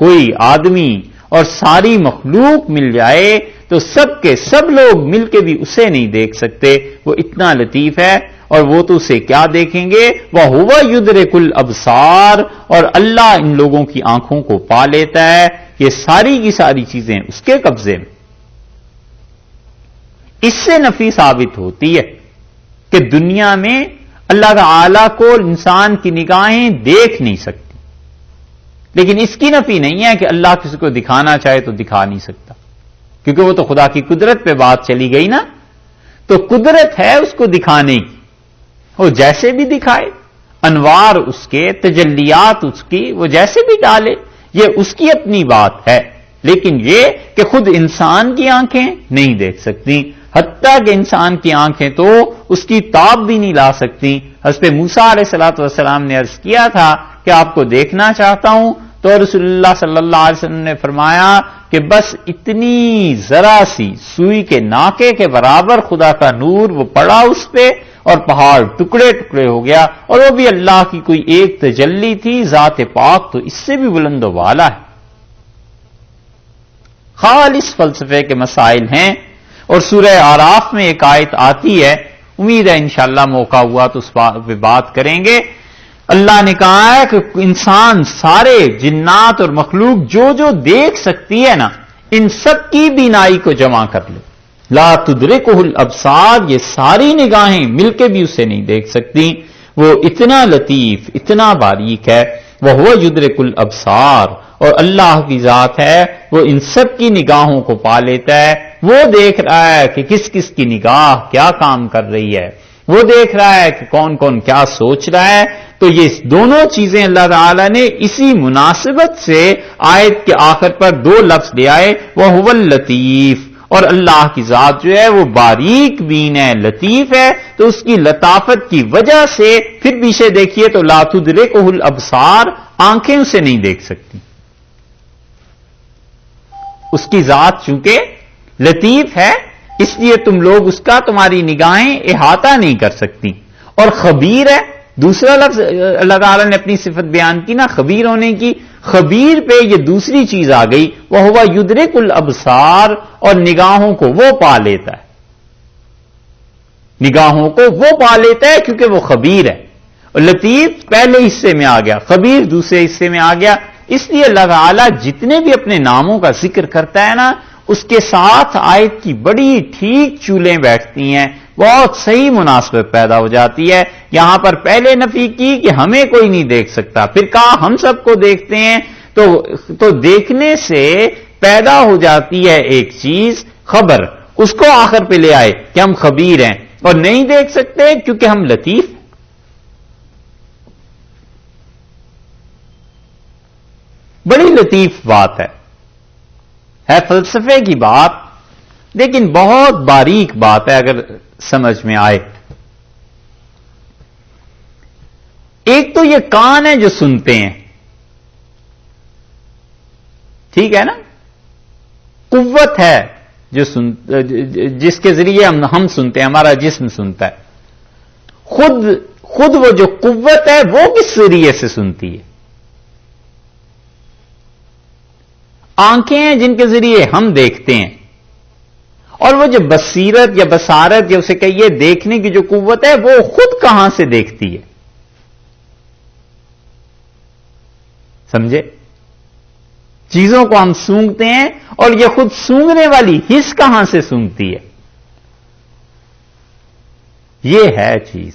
کوئی آدمی اور ساری مخلوق مل جائے تو سب کے سب لوگ مل کے بھی اسے نہیں دیکھ سکتے، وہ اتنا لطیف ہے، اور وہ تو اسے کیا دیکھیں گے؟ وَهُوَ يُدْرِكُ الْأَبْصَارَ، اور اللہ ان لوگوں کی آنکھوں کو پا لیتا ہے، یہ ساری کی ساری چیزیں اس کے قبضے میں۔ اس سے نفی ثابت ہوتی ہے کہ دنیا میں اللہ تعالی کو انسان کی نگاہیں دیکھ نہیں سکتی، لیکن اس کی نفی نہیں ہے کہ اللہ کسی کو دکھانا چاہے تو دکھا نہیں سکتا، کیونکہ وہ تو خدا کی قدرت پہ بات چلی گئی نا، تو قدرت ہے اس کو دکھانے کی، وہ جیسے بھی دکھائے، انوار اس کے، تجلیات اس کی، وہ جیسے بھی ڈالے، یہ اس کی اپنی بات ہے، لیکن یہ کہ خود انسان کی آنکھیں نہیں دیکھ سکتی، حتیٰ کہ انسان کی آنکھیں تو اس کی تاب بھی نہیں لا سکتی۔ حضرت موسیٰ علیہ الصلوۃ والسلام نے عرض کیا تھا کہ آپ کو دیکھنا چاہتا ہوں، تو رسول اللہ صلی اللہ علیہ وسلم نے فرمایا کہ بس اتنی ذرا سی سوئی کے ناکے کے برابر خدا کا نور وہ پڑا اس پہ، اور پہاڑ ٹکڑے ٹکڑے ہو گیا، اور وہ بھی اللہ کی کوئی ایک تجلی تھی، ذات پاک تو اس سے بھی بلند و بالا ہے۔ خالص فلسفے کے مسائل ہیں، اور سورہ اعراف میں ایک آیت آتی ہے، امید ہے انشاءاللہ موقع ہوا تو اس پہ بات کریں گے۔ اللہ نے کہا ہے کہ انسان، سارے جنات اور مخلوق جو جو دیکھ سکتی ہے نا، ان سب کی بینائی کو جمع کر لو۔ لا تدرکہ الابصار، یہ ساری نگاہیں مل کے بھی اسے نہیں دیکھ سکتی، وہ اتنا لطیف، اتنا باریک ہے۔ وَهُوَ يُدْرِكُ الْأَبْصَارَ، اور اللہ کی ذات ہے وہ ان سب کی نگاہوں کو پا لیتا ہے، وہ دیکھ رہا ہے کہ کس کس کی نگاہ کیا کام کر رہی ہے، وہ دیکھ رہا ہے کہ کون کون کیا سوچ رہا ہے۔ تو یہ دونوں چیزیں اللہ تعالی نے اسی مناسبت سے آیت کے آخر پر دو لفظ لے آئے، وَهُوَ اللَّطِيفُ، اور اللہ کی ذات جو ہے وہ باریک بین ہے، لطیف ہے، تو اس کی لطافت کی وجہ سے پھر پیچھے دیکھیے تو لا تدرکہ الابصار، آنکھیں اسے نہیں دیکھ سکتی، اس کی ذات چونکہ لطیف ہے اس لیے تم لوگ اس کا، تمہاری نگاہیں احاطہ نہیں کر سکتی۔ اور خبیر ہے، دوسرا لفظ اللہ تعالیٰ نے اپنی صفت بیان کی نا خبیر ہونے کی، خبیر پہ یہ دوسری چیز آ گئی، وَهُوَ يُدْرِكُ الْأَبْصَارَ، اور نگاہوں کو وہ پا لیتا ہے، نگاہوں کو وہ پا لیتا ہے کیونکہ وہ خبیر ہے، اور لطیف پہلے حصے میں آ گیا، خبیر دوسرے حصے میں آ گیا۔ اس لیے اللہ تعالیٰ جتنے بھی اپنے ناموں کا ذکر کرتا ہے نا، اس کے ساتھ آیت کی بڑی ٹھیک چولیں بیٹھتی ہیں، بہت صحیح مناسبت پیدا ہو جاتی ہے۔ یہاں پر پہلے نفی کی کہ ہمیں کوئی نہیں دیکھ سکتا، پھر کہا ہم سب کو دیکھتے ہیں، تو دیکھنے سے پیدا ہو جاتی ہے ایک چیز، خبر، اس کو آخر پہ لے آئے کہ ہم خبیر ہیں، اور نہیں دیکھ سکتے کیونکہ ہم لطیف ہیں۔ بڑی لطیف بات ہے فلسفے کی بات، لیکن بہت باریک بات ہے اگر سمجھ میں آئے۔ ایک تو یہ کان ہے جو سنتے ہیں، ٹھیک ہے نا، قوت ہے جو جس کے ذریعے ہم سنتے ہیں، ہمارا جسم سنتا ہے، خود وہ جو قوت ہے وہ کس ذریعے سے سنتی ہے؟ آنکھیں ہیں جن کے ذریعے ہم دیکھتے ہیں، اور وہ جو بصیرت یا بصارت یا اسے کہیے دیکھنے کی جو قوت ہے وہ خود کہاں سے دیکھتی ہے؟ سمجھے؟ چیزوں کو ہم سونگھتے ہیں، اور یہ خود سونگھنے والی حس کہاں سے سونگھتی ہے؟ یہ ہے چیز۔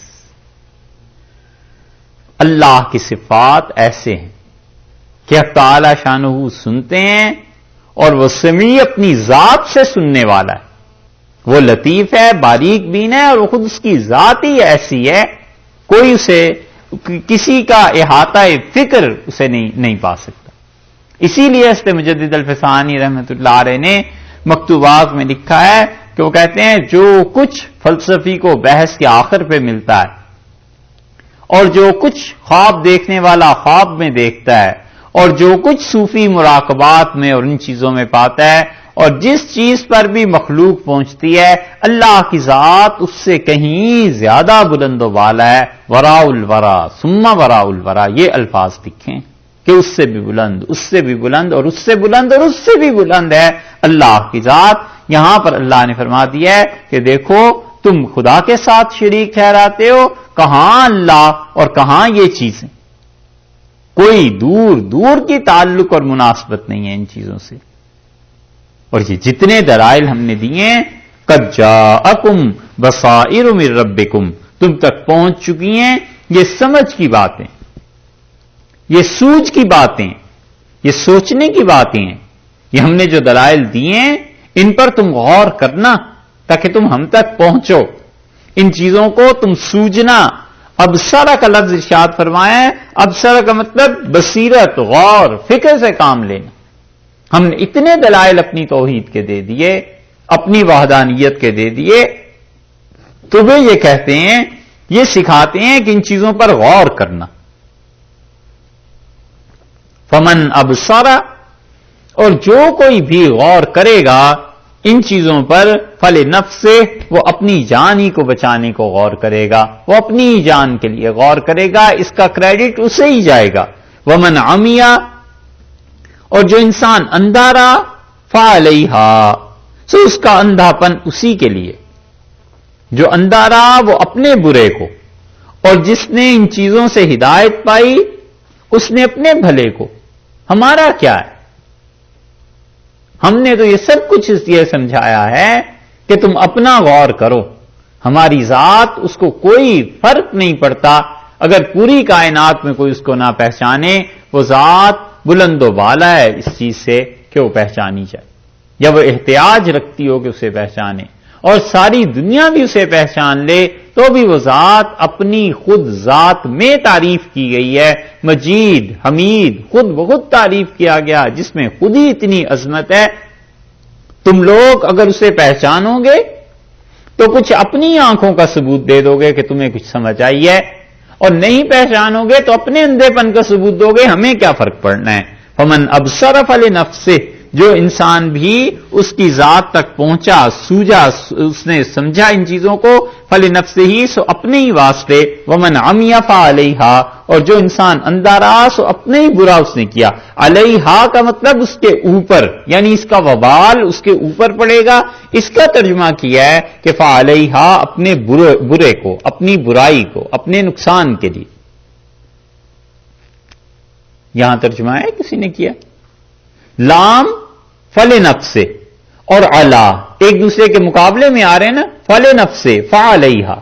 اللہ کی صفات ایسے ہیں کہ تعالی شانہ سنتے ہیں، اور وہ سمیع اپنی ذات سے سننے والا ہے، وہ لطیف ہے، باریک بین ہے، اور وہ خود اس کی ذات ہی ایسی ہے، کوئی اسے کسی کا احاطہ فکر اسے نہیں پا سکتا۔ اسی لیے حضرت مجدد الفسانی رحمۃ اللہ علیہ نے مکتوبات میں لکھا ہے کہ وہ کہتے ہیں جو کچھ فلسفی کو بحث کے آخر پہ ملتا ہے، اور جو کچھ خواب دیکھنے والا خواب میں دیکھتا ہے، اور جو کچھ صوفی مراقبات میں اور ان چیزوں میں پاتا ہے، اور جس چیز پر بھی مخلوق پہنچتی ہے، اللہ کی ذات اس سے کہیں زیادہ بلند و بالا ہے۔ وراء الورا ثم وراء الورا، یہ الفاظ لکھیں کہ اس سے بھی بلند، اس سے بھی بلند، اور اس سے بلند، اور اس سے بھی بلند ہے اللہ کی ذات۔ یہاں پر اللہ نے فرما دیا ہے کہ دیکھو تم خدا کے ساتھ شریک ٹھہراتے ہو، کہاں اللہ اور کہاں یہ چیزیں، کوئی دور دور کی تعلق اور مناسبت نہیں ہے ان چیزوں سے۔ اور یہ جتنے دلائل ہم نے دیے، قد جاءکم بصائر من ربکم، تم تک پہنچ چکی ہیں یہ سمجھ کی باتیں، یہ سوچ کی باتیں، یہ سوچنے کی باتیں ہیں۔ یہ ہم نے جو دلائل دیے ہیں ان پر تم غور کرنا تاکہ تم ہم تک پہنچو، ان چیزوں کو تم سوجنا۔ ابصرہ کا لفظ ارشاد فرمایا ہے، ابصرہ کا مطلب بصیرت، غور، فکر سے کام لینا۔ ہم نے اتنے دلائل اپنی توحید کے دے دیے، اپنی وحدانیت کے دے دیے، تمہیں یہ کہتے ہیں، یہ سکھاتے ہیں کہ ان چیزوں پر غور کرنا۔ فمن ابصر، اور جو کوئی بھی غور کرے گا ان چیزوں پر، فلنفسہ، وہ اپنی جان ہی کو بچانے کو غور کرے گا، وہ اپنی جان کے لیے غور کرے گا، اس کا کریڈٹ اسے ہی جائے گا۔ ومن عمی، اور جو انسان اندھا رہا، فعلیہا، سو اس کا اندھا پن اسی کے لیے، جو اندھا رہا وہ اپنے برے کو، اور جس نے ان چیزوں سے ہدایت پائی اس نے اپنے بھلے کو۔ ہمارا کیا ہے؟ ہم نے تو یہ سب کچھ اس لیے سمجھایا ہے کہ تم اپنا غور کرو، ہماری ذات اس کو کوئی فرق نہیں پڑتا، اگر پوری کائنات میں کوئی اس کو نہ پہچانے، وہ ذات بلند و بالا ہے اس چیز سے کہ وہ پہچانی جائے، یا وہ احتیاج رکھتی ہو کہ اسے پہچانے، اور ساری دنیا بھی اسے پہچان لے تو بھی وہ ذات اپنی خود ذات میں تعریف کی گئی ہے، مجید، حمید، خود بخود تعریف کیا گیا، جس میں خود ہی اتنی عظمت ہے۔ تم لوگ اگر اسے پہچانو گے تو کچھ اپنی آنکھوں کا ثبوت دے دو گے کہ تمہیں کچھ سمجھ آئی ہے، اور نہیں پہچانو گے تو اپنے اندھے پن کا ثبوت دو گے، ہمیں کیا فرق پڑنا ہے۔ فمن ابصر فلنفسہ، جو انسان بھی اس کی ذات تک پہنچا، سوجا، اس نے سمجھا ان چیزوں کو، فلنفسہ ہی، سو اپنے ہی واسطے، ومن عمی فعلیہا، اور جو انسان اندھا رہا سو اپنے ہی برا اس نے کیا۔ علیہا کا مطلب اس کے اوپر، یعنی اس کا وبال اس کے اوپر پڑے گا۔ اس کا ترجمہ کیا ہے کہ فعلیہا، اپنے برے کو، اپنی برائی کو، اپنے نقصان کے لیے۔ یہاں ترجمہ ہے کسی نے کیا، لام فلنفسہ اور علا ایک دوسرے کے مقابلے میں آ رہے ہیں نا، فلنفسہ فعلیہا،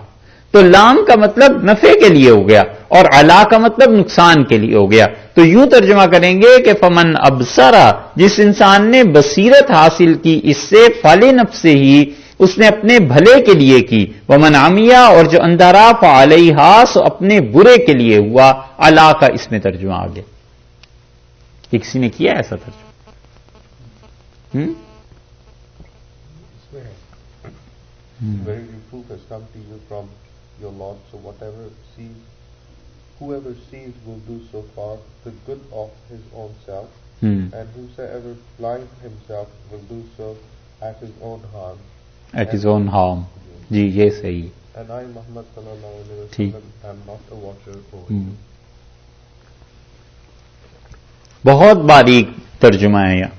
تو لام کا مطلب نفع کے لیے ہو گیا اور علا کا مطلب نقصان کے لیے ہو گیا۔ تو یوں ترجمہ کریں گے کہ فمن ابصرا، جس انسان نے بصیرت حاصل کی اس سے، فلنفسہ ہی، اس نے اپنے بھلے کے لیے کی، ومن عمیہ، اور جو اندھا رہا، فعلیہا، سو اپنے برے کے لیے ہوا۔ علا کا اس میں ترجمہ آ گیا، کسی نے کیا ایسا ترجمہ؟ Very reproof has come to you from your Lord, so whoever sees will do so for the good of his own self, and whosoever blinds himself will do so at his own harm. At his own harm. جی یہ صحیح۔ And I, Muhammad sallallahu alaihi wasallam, am not a watcher over you. بہت باریک ترجمہ ہے یہاں،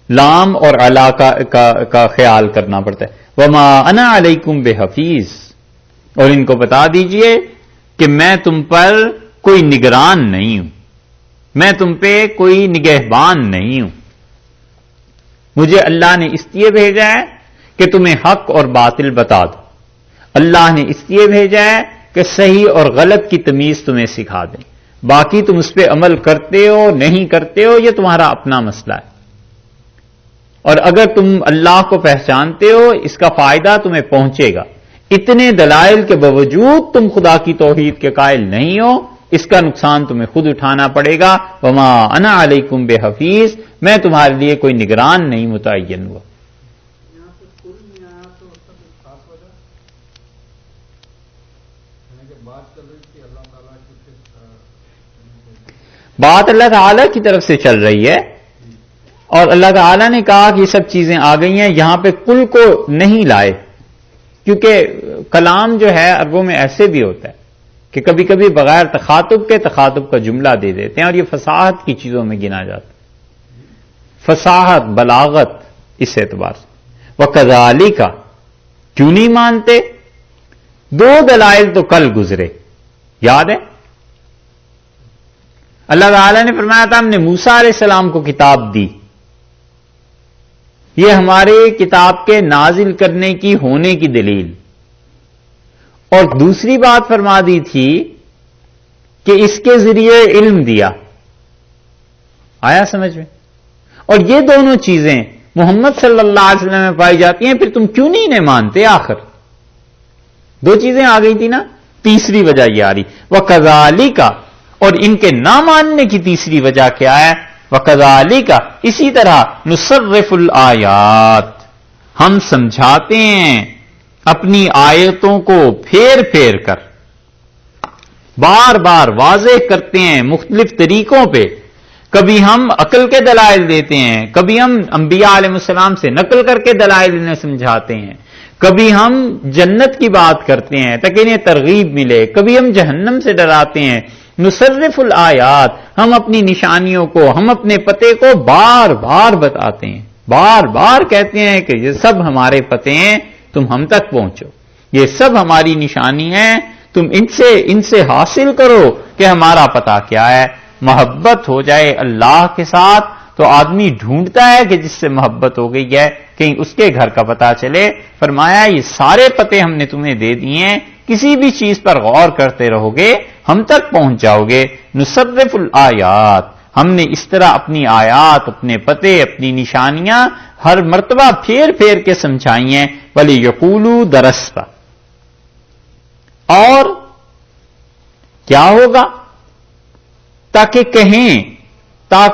لام اور علا کا خیال کرنا پڑتا ہے۔ وما انا علیکم بحفیظ، اور ان کو بتا دیجئے کہ میں تم پر کوئی نگران نہیں ہوں، میں تم پہ کوئی نگہبان نہیں ہوں، مجھے اللہ نے اس لیے بھیجا ہے کہ تمہیں حق اور باطل بتا دو، اللہ نے اس لیے بھیجا ہے کہ صحیح اور غلط کی تمیز تمہیں سکھا دیں، باقی تم اس پہ عمل کرتے ہو نہیں کرتے ہو یہ تمہارا اپنا مسئلہ ہے، اور اگر تم اللہ کو پہچانتے ہو اس کا فائدہ تمہیں پہنچے گا، اتنے دلائل کے باوجود تم خدا کی توحید کے قائل نہیں ہو، اس کا نقصان تمہیں خود اٹھانا پڑے گا۔ وما انا علیکم بحفیظ، میں تمہارے لیے کوئی نگران نہیں متعین ہوا۔ بات اللہ تعالیٰ کی طرف سے چل رہی ہے، اور اللہ تعالیٰ نے کہا کہ یہ سب چیزیں آ گئی ہیں، یہاں پہ کل کو نہیں لائے، کیونکہ کلام جو ہے عربوں میں ایسے بھی ہوتا ہے کہ کبھی کبھی بغیر تخاطب کے تخاطب کا جملہ دے دیتے ہیں، اور یہ فصاحت کی چیزوں میں گنا جاتا ہے، فصاحت، بلاغت، اس اعتبار سے۔ وَكَذَلِكَ، کیوں نہیں مانتے؟ دو دلائل تو کل گزرے، یاد ہے؟ اللہ تعالیٰ نے فرمایا تھا ہم نے موسیٰ علیہ السلام کو کتاب دی، یہ ہمارے کتاب کے نازل کرنے کی ہونے کی دلیل، اور دوسری بات فرما دی تھی کہ اس کے ذریعے علم دیا۔ آیا سمجھ میں؟ اور یہ دونوں چیزیں محمد صلی اللہ علیہ وسلم میں پائی جاتی ہیں، پھر تم کیوں نہیں انہیں مانتے؟ آخر دو چیزیں آ گئی تھی نا، تیسری وجہ یہ آ رہی وَكَذَلِكَ، اور ان کے نہ ماننے کی تیسری وجہ کیا ہے؟ وَكَذَلِكَ، اسی طرح نُصَرِّفُ الْآيَاتِ، ہم سمجھاتے ہیں اپنی آیتوں کو پھیر پھیر کر، بار بار واضح کرتے ہیں مختلف طریقوں پہ۔ کبھی ہم عقل کے دلائل دیتے ہیں، کبھی ہم انبیاء علیہ السلام سے نقل کر کے دلائل انہیں سمجھاتے ہیں، کبھی ہم جنت کی بات کرتے ہیں تاکہ انہیں ترغیب ملے، کبھی ہم جہنم سے ڈراتے ہیں۔ نصرف الآیات، ہم اپنی نشانیوں کو، ہم اپنے پتے کو بار بار بتاتے ہیں، بار بار کہتے ہیں کہ یہ سب ہمارے پتے ہیں، تم ہم تک پہنچو، یہ سب ہماری نشانی ہیں، تم ان سے حاصل کرو کہ ہمارا پتہ کیا ہے۔ محبت ہو جائے اللہ کے ساتھ تو آدمی ڈھونڈتا ہے کہ جس سے محبت ہو گئی ہے کہیں اس کے گھر کا پتہ چلے۔ فرمایا یہ سارے پتے ہم نے تمہیں دے دیے ہیں، کسی بھی چیز پر غور کرتے رہو گے ہم تک پہنچ جاؤ گے۔ نصرف الآیات، ہم نے اس طرح اپنی آیات، اپنے پتے، اپنی نشانیاں ہر مرتبہ پھیر پھیر کے سمجھائی ہیں۔ وَلِيَقُولُوا دَرَسْتَ، اور کیا ہوگا؟ تاکہ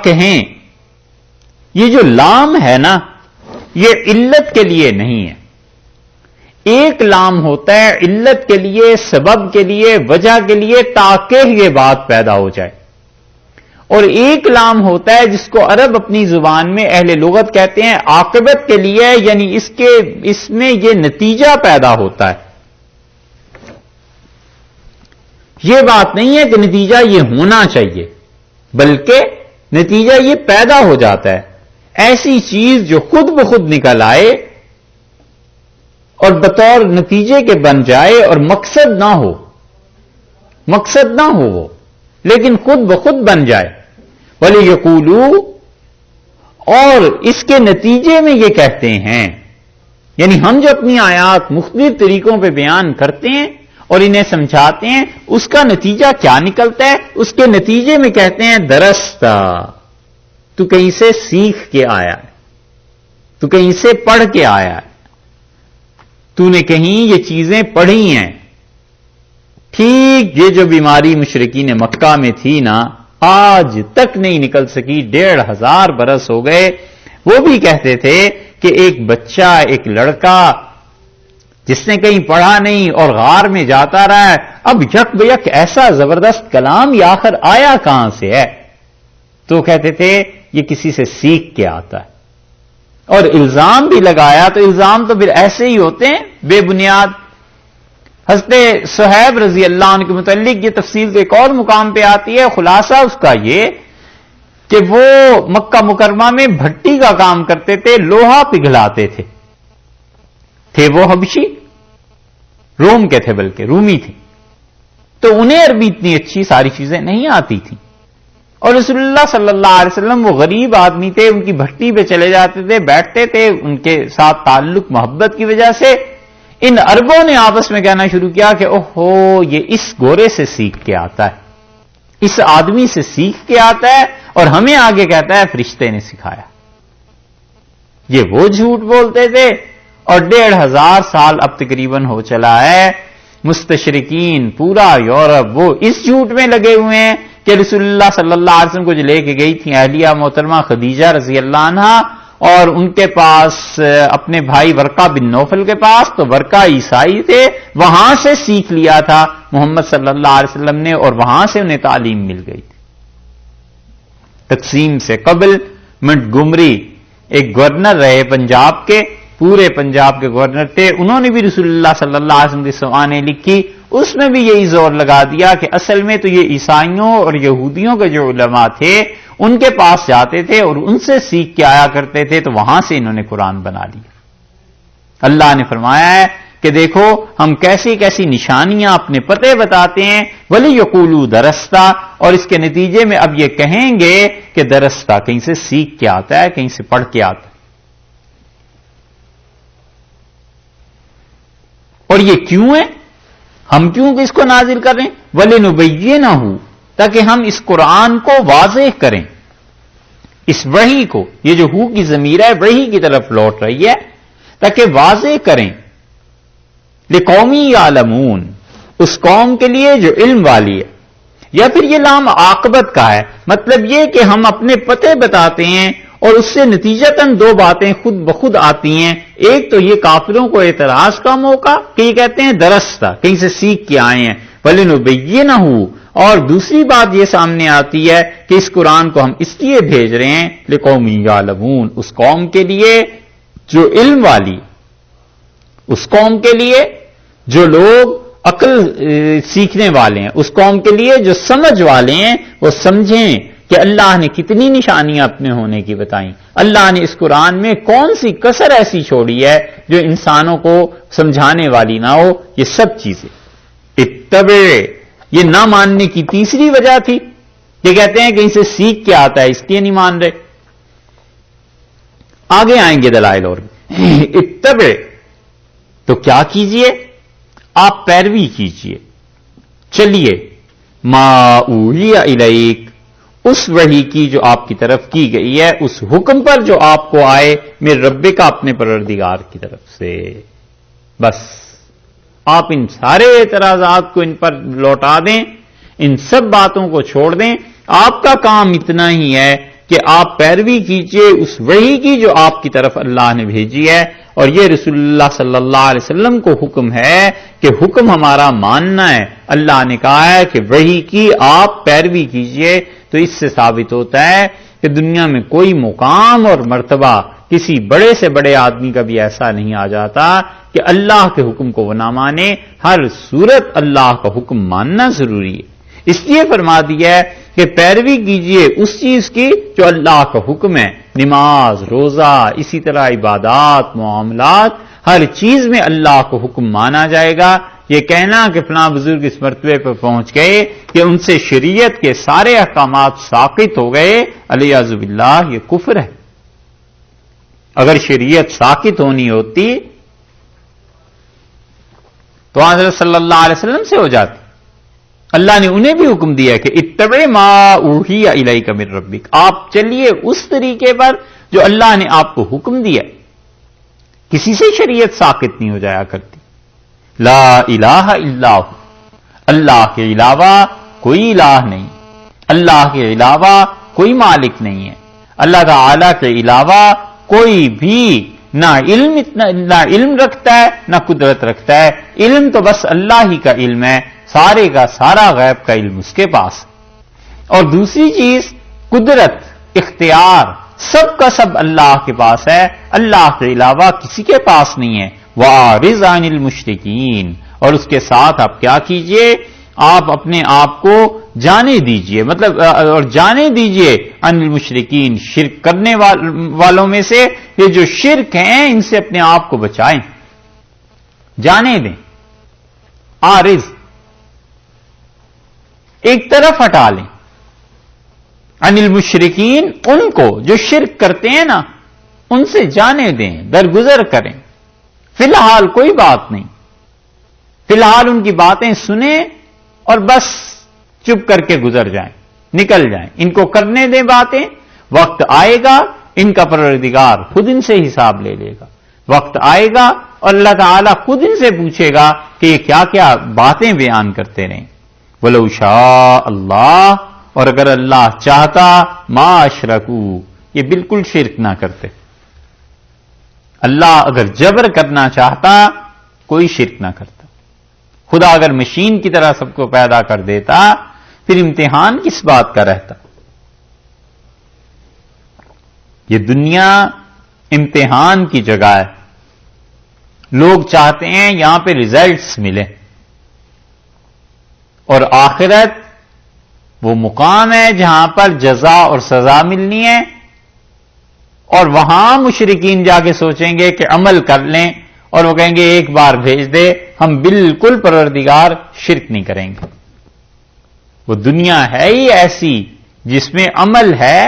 کہیں یہ جو لام ہے نا یہ علت کے لیے نہیں ہے، ایک لام ہوتا ہے علت کے لیے، سبب کے لیے، وجہ کے لیے، تاکہ یہ بات پیدا ہو جائے، اور ایک لام ہوتا ہے جس کو عرب اپنی زبان میں اہل لغت کہتے ہیں عاقبت کے لیے، یعنی اس میں یہ نتیجہ پیدا ہوتا ہے۔ یہ بات نہیں ہے کہ نتیجہ یہ ہونا چاہیے، بلکہ نتیجہ یہ پیدا ہو جاتا ہے۔ ایسی چیز جو خود بخود نکل آئے اور بطور نتیجے کے بن جائے اور مقصد نہ ہو وہ، لیکن خود بخود بن جائے۔ وَلِيَقُولُوا، اور اس کے نتیجے میں یہ کہتے ہیں، یعنی ہم جو اپنی آیات مختلف طریقوں پہ بیان کرتے ہیں اور انہیں سمجھاتے ہیں، اس کا نتیجہ کیا نکلتا ہے؟ اس کے نتیجے میں کہتے ہیں درستہ، تو کہیں سے سیکھ کے آیا ہے، تو کہیں سے پڑھ کے آیا ہے، تو نے کہیں یہ چیزیں پڑھی ہیں۔ ٹھیک یہ جو بیماری مشرکین مکہ میں تھی نا، آج تک نہیں نکل سکی، 1500 برس ہو گئے۔ وہ بھی کہتے تھے کہ ایک بچہ، ایک لڑکا جس نے کہیں پڑھا نہیں اور غار میں جاتا رہا ہے، اب یک بیک ایسا زبردست کلام یہ آخر آیا کہاں سے ہے؟ تو کہتے تھے یہ کسی سے سیکھ کے آتا ہے، اور الزام بھی لگایا، تو الزام تو پھر ایسے ہی ہوتے ہیں بے بنیاد۔ حضرت صہیب رضی اللہ عنہ کے متعلق یہ تفصیل تو ایک اور مقام پہ آتی ہے، خلاصہ اس کا یہ کہ وہ مکہ مکرمہ میں بھٹی کا کام کرتے تھے، لوہا پگھلاتے تھے وہ حبشی، روم کے تھے، بلکہ رومی تھے، تو انہیں عربی اتنی اچھی ساری چیزیں نہیں آتی تھیں، اور رسول اللہ صلی اللہ علیہ وسلم وہ غریب آدمی تھے، ان کی بھٹی پہ چلے جاتے تھے، بیٹھتے تھے، ان کے ساتھ تعلق محبت کی وجہ سے ان عربوں نے آپس میں کہنا شروع کیا کہ اوہو یہ اس گورے سے سیکھ کے آتا ہے، اس آدمی سے سیکھ کے آتا ہے، اور ہمیں آگے کہتا ہے فرشتے نے سکھایا۔ یہ وہ جھوٹ بولتے تھے، اور 1500 سال اب تقریباً ہو چلا ہے، مستشرقین پورا یورپ وہ اس جھوٹ میں لگے ہوئے ہیں کہ رسول اللہ صلی اللہ علیہ وسلم کو جو لے کے گئی تھی اہلیہ محترمہ خدیجہ رضی اللہ عنہا، اور ان کے پاس اپنے بھائی ورقہ بن نوفل کے پاس، تو ورقہ عیسائی تھے، وہاں سے سیکھ لیا تھا محمد صلی اللہ علیہ وسلم نے، اور وہاں سے انہیں تعلیم مل گئی تھی۔ تقسیم سے قبل منٹگمری ایک گورنر رہے پنجاب کے، پورے پنجاب کے گورنر تھے، انہوں نے بھی رسول اللہ صلی اللہ علیہ وسلم کی سوانح لکھی، اس میں بھی یہی زور لگا دیا کہ اصل میں تو یہ عیسائیوں اور یہودیوں کے جو علماء تھے ان کے پاس جاتے تھے اور ان سے سیکھ کے آیا کرتے تھے، تو وہاں سے انہوں نے قرآن بنا لیا۔ اللہ نے فرمایا ہے کہ دیکھو ہم کیسی کیسی نشانیاں اپنے پتے بتاتے ہیں، وَلِيَقُولُوا دَرَسْتَ، اور اس کے نتیجے میں اب یہ کہیں گے کہ درستہ کہیں سے سیکھ کے آتا ہے، کہیں سے پڑھ کے آتا ہے۔ اور یہ کیوں ہے؟ ہم کیوں اس کو نازل کر رہے ہیں؟ وَلِنُبَيِّنَهُ، تاکہ ہم اس قرآن کو واضح کریں، اس وحی کو، یہ جو ہو کی ضمیر ہے وحی کی طرف لوٹ رہی ہے، تاکہ واضح کریں، لِقَوْمٍ يَعْلَمُونَ، اس قوم کے لیے جو علم والی ہے۔ یا پھر یہ لام عاقبت کا ہے، مطلب یہ کہ ہم اپنے پتے بتاتے ہیں اور اس سے نتیجتاً دو باتیں خود بخود آتی ہیں۔ ایک تو یہ کافروں کو اعتراض کا موقع کہ یہ کہتے ہیں درستہ، کہیں سے سیکھ کے آئے ہیں، وَلِنُبَيِّنَهُ، اور دوسری بات یہ سامنے آتی ہے کہ اس قرآن کو ہم اس لیے بھیج رہے ہیں لِقَوْمٍ يَعْلَمُونَ، اس قوم کے لیے جو علم والی، اس قوم کے لیے جو لوگ عقل سیکھنے والے ہیں، اس قوم کے لیے جو سمجھ والے ہیں، وہ سمجھیں کہ اللہ نے کتنی نشانیاں اپنے ہونے کی بتائیں، اللہ نے اس قرآن میں کون سی کسر ایسی چھوڑی ہے جو انسانوں کو سمجھانے والی نہ ہو۔ یہ سب چیزیں اتبع، یہ نہ ماننے کی تیسری وجہ تھی، یہ کہتے ہیں کہ اسے سیکھ کے آتا ہے اس لیے نہیں مان رہے۔ آگے آئیں گے دلائل اور اتبع، تو کیا کیجئے؟ آپ پیروی کیجئے، چلیے ما اوحی الیک، اس وحی کی جو آپ کی طرف کی گئی ہے، اس حکم پر جو آپ کو آئے میرے رب کا، اپنے پروردگار کی طرف سے۔ بس آپ ان سارے اعتراضات کو ان پر لوٹا دیں، ان سب باتوں کو چھوڑ دیں، آپ کا کام اتنا ہی ہے کہ آپ پیروی کیجئے اس وحی کی جو آپ کی طرف اللہ نے بھیجی ہے۔ اور یہ رسول اللہ صلی اللہ علیہ وسلم کو حکم ہے کہ حکم ہمارا ماننا ہے، اللہ نے کہا ہے کہ وحی کی آپ پیروی کیجئے۔ تو اس سے ثابت ہوتا ہے کہ دنیا میں کوئی مقام اور مرتبہ کسی بڑے سے بڑے آدمی کا بھی ایسا نہیں آ جاتا کہ اللہ کے حکم کو وہ نہ مانے، ہر صورت اللہ کا حکم ماننا ضروری ہے۔ اس لیے فرما دیا ہے کہ پیروی کیجئے اس چیز کی جو اللہ کا حکم ہے، نماز، روزہ، اسی طرح عبادات، معاملات، ہر چیز میں اللہ کو حکم مانا جائے گا۔ یہ کہنا کہ فلاں بزرگ اس مرتبے پر پہنچ گئے کہ ان سے شریعت کے سارے احکامات ساقط ہو گئے، الیاذ باللہ، یہ کفر ہے۔ اگر شریعت ساقط ہونی ہوتی تو حضرت صلی اللہ علیہ وسلم سے ہو جاتی۔ اللہ نے انہیں بھی حکم دیا کہ اتبع ما اوحی الیک من ربک، آپ چلیے اس طریقے پر جو اللہ نے آپ کو حکم دیا۔ کسی سے شریعت ساقط نہیں ہو جایا کرتی۔ لا الہ الا ہو، اللہ کے علاوہ کوئی الہ نہیں، اللہ کے علاوہ کوئی مالک نہیں ہے، اللہ تعالی کے علاوہ کوئی بھی نہ علم رکھتا ہے نہ قدرت رکھتا ہے۔ علم تو بس اللہ ہی کا علم ہے، سارے کا سارا غیب کا علم اس کے پاس۔ اور دوسری چیز قدرت، اختیار، سب کا سب اللہ کے پاس ہے، اللہ کے علاوہ کسی کے پاس نہیں ہے۔ وَأَعْرِضْ عَنِ الْمُشْرِكِينَ، اور اس کے ساتھ آپ کیا کیجئے؟ آپ اپنے آپ کو جانے دیجئے، مطلب اور جانے دیجئے عن المشرکین، شرک کرنے والوں میں سے۔ یہ جو شرک ہیں ان سے اپنے آپ کو بچائیں، جانے دیں۔ عارض، ایک طرف ہٹا لیں، عن المشرکین، ان کو جو شرک کرتے ہیں نا ان سے جانے دیں، درگزر کریں۔ فی الحال کوئی بات نہیں، فی الحال ان کی باتیں سنیں اور بس چپ کر کے گزر جائیں، نکل جائیں، ان کو کرنے دیں باتیں۔ وقت آئے گا ان کا پروردگار خود ان سے حساب لے لے گا، وقت آئے گا اور اللہ تعالیٰ خود ان سے پوچھے گا کہ یہ کیا کیا باتیں بیان کرتے رہیں۔ وَلَوْ شَاءَ اللَّهُ، اور اگر اللہ چاہتا، مَا أَشْرَكُوا، یہ بالکل شرک نہ کرتے۔ اللہ اگر جبر کرنا چاہتا کوئی شرک نہ کرتا۔ خدا اگر مشین کی طرح سب کو پیدا کر دیتا پھر امتحان کس بات کا رہتا؟ یہ دنیا امتحان کی جگہ ہے، لوگ چاہتے ہیں یہاں پہ ریزلٹس ملیں، اور آخرت وہ مقام ہے جہاں پر جزا اور سزا ملنی ہے، اور وہاں مشرکین جا کے سوچیں گے کہ عمل کر لیں، اور وہ کہیں گے ایک بار بھیج دے، ہم بالکل پروردگار شرک نہیں کریں گے۔ وہ دنیا ہے ہی ایسی جس میں عمل ہے،